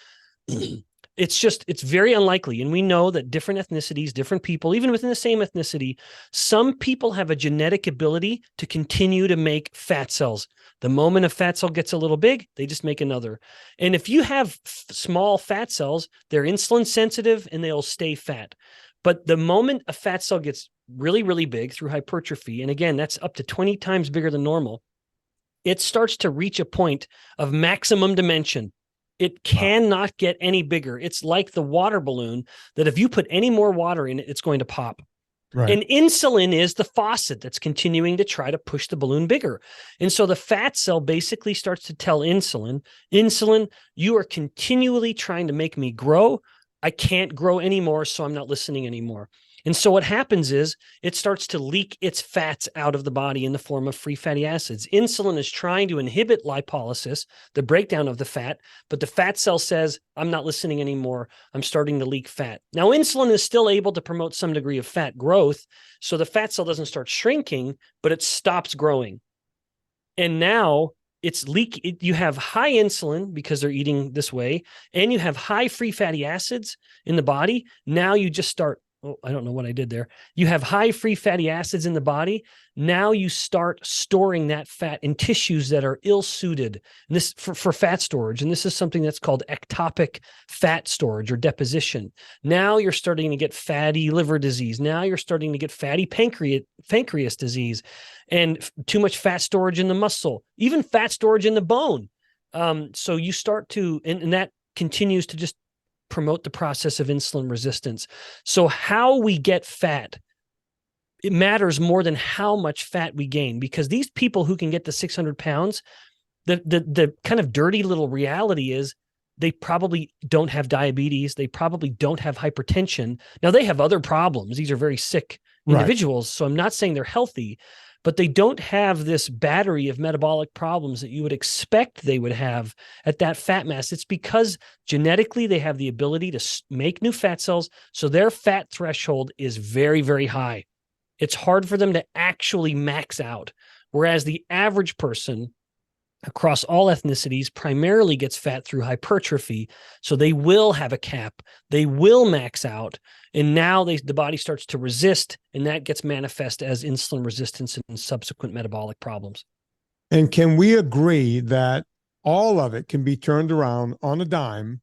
It's very unlikely. And we know that different ethnicities, different people, even within the same ethnicity, some people have a genetic ability to continue to make fat cells. The moment a fat cell gets a little big, they just make another. And if you have small fat cells, they're insulin sensitive and they'll stay fat. But the moment a fat cell gets really, really big through hypertrophy, and again, that's up to 20 times bigger than normal, it starts to reach a point of maximum dimension. It cannot get any bigger. It's like the water balloon that if you put any more water in it, it's going to pop. Right. And insulin is the faucet that's continuing to try to push the balloon bigger. And so the fat cell basically starts to tell insulin, you are continually trying to make me grow. I can't grow anymore, so I'm not listening anymore. And so what happens is it starts to leak its fats out of the body in the form of free fatty acids. Insulin is trying to inhibit lipolysis, the breakdown of the fat, but the fat cell says, I'm not listening anymore. I'm starting to leak fat. Now, insulin is still able to promote some degree of fat growth, so the fat cell doesn't start shrinking, but it stops growing. And now you have high insulin because they're eating this way, and you have high free fatty acids in the body. Now you just start, oh, I don't know what I did there. You have high free fatty acids in the body. Now you start storing that fat in tissues that are ill-suited, and this for fat storage. And this is something that's called ectopic fat storage or deposition. Now you're starting to get fatty liver disease. Now you're starting to get fatty pancreas disease, and too much fat storage in the muscle, even fat storage in the bone. So you start to, and that continues to just promote the process of insulin resistance. So how we get fat, it matters more than how much fat we gain, because these people who can get to 600 pounds, the kind of dirty little reality is they probably don't have diabetes. They probably don't have hypertension. Now they have other problems. These are very sick individuals. Right. So I'm not saying they're healthy, but they don't have this battery of metabolic problems that you would expect they would have at that fat mass. It's because genetically they have the ability to make new fat cells. So their fat threshold is very, very high. It's hard for them to actually max out. Whereas the average person across all ethnicities primarily gets fat through hypertrophy. So they will have a cap. They will max out. And now the body starts to resist, and that gets manifest as insulin resistance and subsequent metabolic problems. And can we agree that all of it can be turned around on a dime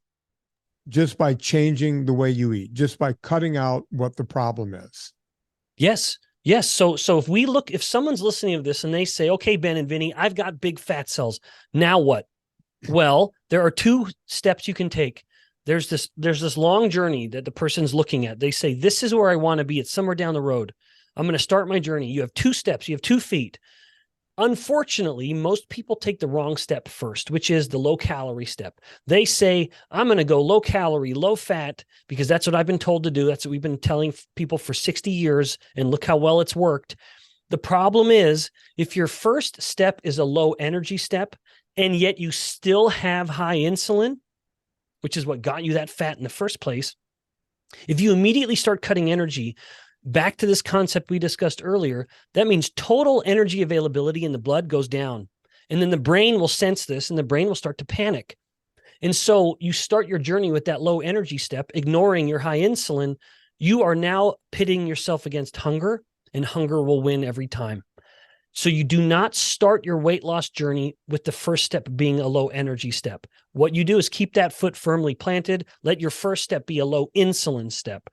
just by changing the way you eat, just by cutting out what the problem is? Yes. Yes. So if someone's listening to this and they say, okay, Ben and Vinny, I've got big fat cells. Now what? Well, there are two steps you can take. There's this long journey that the person's looking at. They say, this is where I want to be. It's somewhere down the road. I'm going to start my journey. You have 2 steps. You have 2 feet. Unfortunately, most people take the wrong step first, which is the low calorie step. They say, I'm going to go low calorie, low fat, because that's what I've been told to do. That's what we've been telling people for 60 years, and look how well it's worked. The problem is, if your first step is a low energy step, and yet you still have high insulin, which is what got you that fat in the first place, if you immediately start cutting energy, back to this concept we discussed earlier, that means total energy availability in the blood goes down. And then the brain will sense this, and the brain will start to panic. And so you start your journey with that low energy step, ignoring your high insulin. You are now pitting yourself against hunger, and hunger will win every time. So you do not start your weight loss journey with the first step being a low energy step. What you do is keep that foot firmly planted. Let your first step be a low insulin step.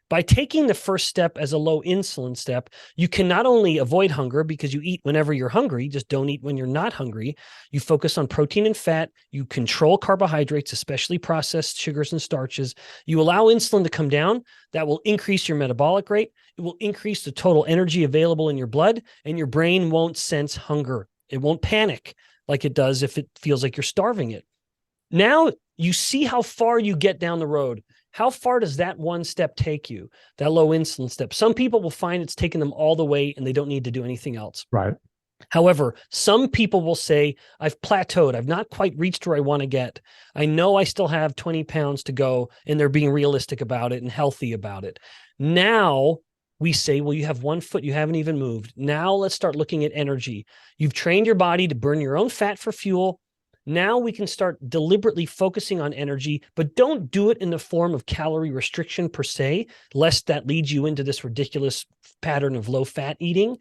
By taking the first step as a low insulin step, you can not only avoid hunger because you eat whenever you're hungry, just don't eat when you're not hungry. You focus on protein and fat. You control carbohydrates, especially processed sugars and starches. You allow insulin to come down. That will increase your metabolic rate. It will increase the total energy available in your blood, and your brain won't sense hunger. It won't panic like it does if it feels like you're starving it. Now you see how far you get down the road. How far does that one step take you, that low insulin step? Some people will find it's taken them all the way and they don't need to do anything else. Right. However, some people will say, I've plateaued. I've not quite reached where I want to get. I know I still have 20 pounds to go, and they're being realistic about it and healthy about it. Now we say, well, you have 1 foot, you haven't even moved. Now let's start looking at energy. You've trained your body to burn your own fat for fuel. Now we can start deliberately focusing on energy, but don't do it in the form of calorie restriction per se, lest that leads you into this ridiculous pattern of low fat eating,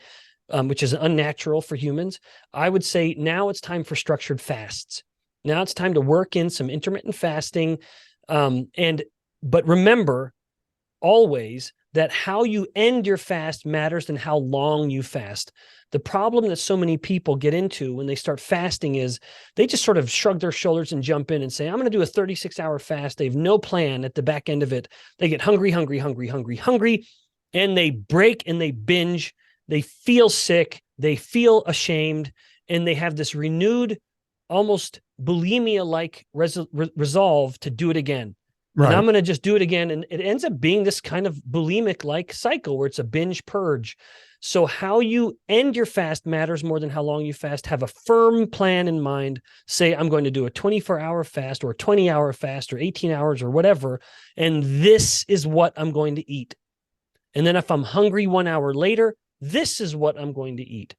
which is unnatural for humans. I would say now it's time for structured fasts. Now it's time to work in some intermittent fasting. But remember always that how you end your fast matters than how long you fast. The problem that so many people get into when they start fasting is they just sort of shrug their shoulders and jump in and say, I'm going to do a 36-hour fast. They have no plan at the back end of it. They get hungry, and they break and they binge. They feel sick. They feel ashamed, and they have this renewed, almost bulimia-like resolve to do it again. Right. And I'm going to just do it again. And it ends up being this kind of bulimic-like cycle where it's a binge purge. So how you end your fast matters more than how long you fast. Have a firm plan in mind. Say, I'm going to do a 24-hour fast or a 20-hour fast or 18 hours or whatever. And this is what I'm going to eat. And then if I'm hungry 1 hour later, this is what I'm going to eat.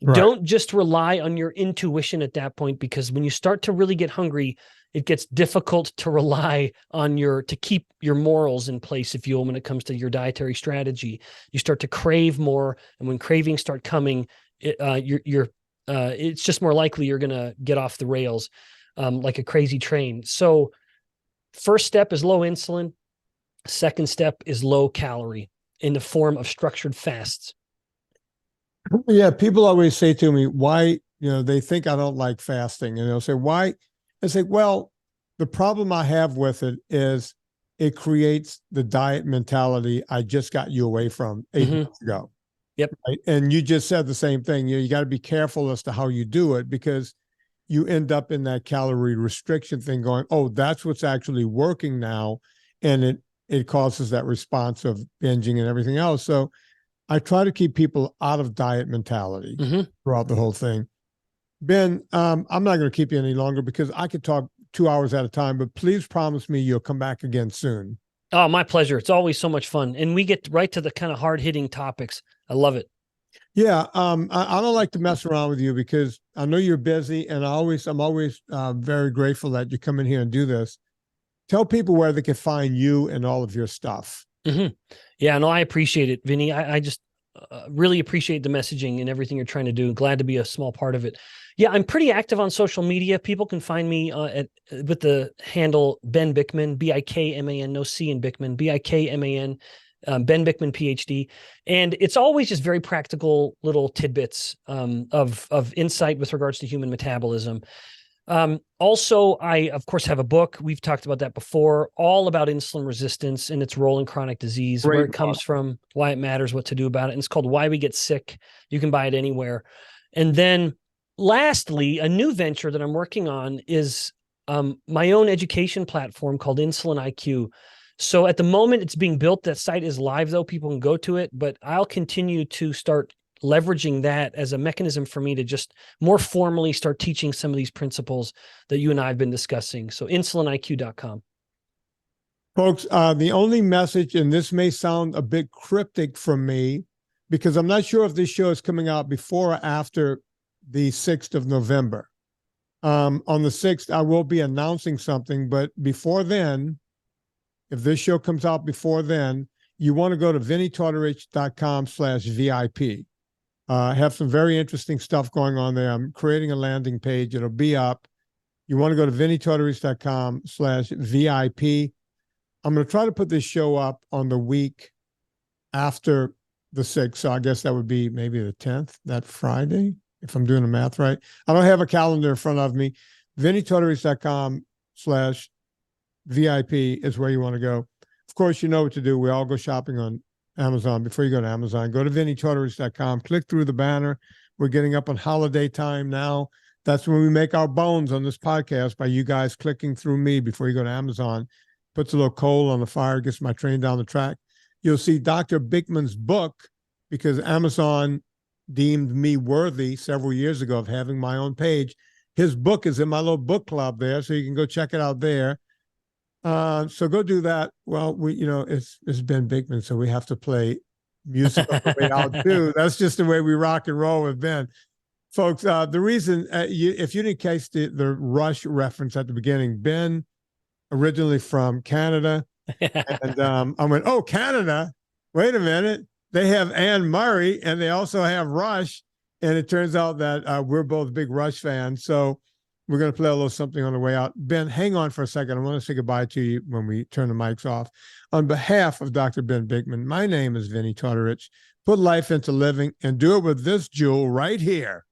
Right. Don't just rely on your intuition at that point, because when you start to really get hungry, it gets difficult to rely on to keep your morals in place, if you will, when it comes to your dietary strategy. You start to crave more, and when cravings start coming, it's just more likely you're going to get off the rails like a crazy train. So first step is low insulin. Second step is low calorie in the form of structured fasts. Yeah, people always say to me, why, they think I don't like fasting, and they'll say, why? I say, well, the problem I have with it is it creates the diet mentality I just got you away from 8 months ago. Yep. Right? And you just said the same thing. You got to be careful as to how you do it, because you end up in that calorie restriction thing going, oh, that's what's actually working now. And it causes that response of binging and everything else. So I try to keep people out of diet mentality throughout the whole thing. Ben, I'm not going to keep you any longer because I could talk 2 hours at a time, but please promise me you'll come back again soon. Oh, my pleasure. It's always so much fun. And we get right to the kind of hard-hitting topics. I love it. Yeah, I don't like to mess around with you because I know you're busy, and I'm always very grateful that you come in here and do this. Tell people where they can find you and all of your stuff. Yeah, no, I appreciate it, Vinny. I just really appreciate the messaging and everything you're trying to do. Glad to be a small part of it. Yeah, I'm pretty active on social media. People can find me with the handle Ben Bikman, Bikman, no C in Bikman, Bikman, Ben Bikman, PhD. And it's always just very practical little tidbits of insight with regards to human metabolism. Also, I, of course, have a book. We've talked about that before, all about insulin resistance and its role in chronic disease, where it comes from, why it matters, what to do about it. And it's called Why We Get Sick. You can buy it anywhere. And then lastly, a new venture that I'm working on is my own education platform called Insulin IQ. So at the moment it's being built. That site is live though. People can go to it, but I'll continue to start leveraging that as a mechanism for me to just more formally start teaching some of these principles that you and I have been discussing. So insuliniq.com. Folks, the only message, and this may sound a bit cryptic from me, because I'm not sure if this show is coming out before or after the 6th of November. On the 6th, I will be announcing something, but before then, if this show comes out before then, you want to go to vinnietortorich.com/VIP. I have some very interesting stuff going on there. I'm creating a landing page. It'll be up. You want to go to vinnietortorich.com/VIP. I'm going to try to put this show up on the week after the 6th. So I guess that would be maybe the 10th, that Friday, if I'm doing the math right. I don't have a calendar in front of me. vinnietortorich.com/VIP is where you want to go. Of course, you know what to do. We all go shopping on Amazon. Before you go to Amazon, go to vinnietortorich.com, click through the banner. We're getting up on holiday time now. That's when we make our bones on this podcast, by you guys clicking through me before you go to Amazon. Puts a little coal on the fire, gets my train down the track. You'll see Dr. Bikman's book, because Amazon deemed me worthy several years ago of having my own page. His book is in my little book club there, so you can go check it out there. So go do that. Well, it's Ben Bikman, so we have to play music on the way out too. That's just the way we rock and roll with Ben. Folks, the reason, if you didn't catch the Rush reference at the beginning, Ben, originally from Canada, and I went, oh, Canada, wait a minute. They have Anne Murray, and they also have Rush, and it turns out that we're both big Rush fans, so we're going to play a little something on the way out. Ben, hang on for a second. I want to say goodbye to you when we turn the mics off. On behalf of Dr. Ben Bikman, my name is Vinnie Tortorich. Put life into living and do it with this jewel right here.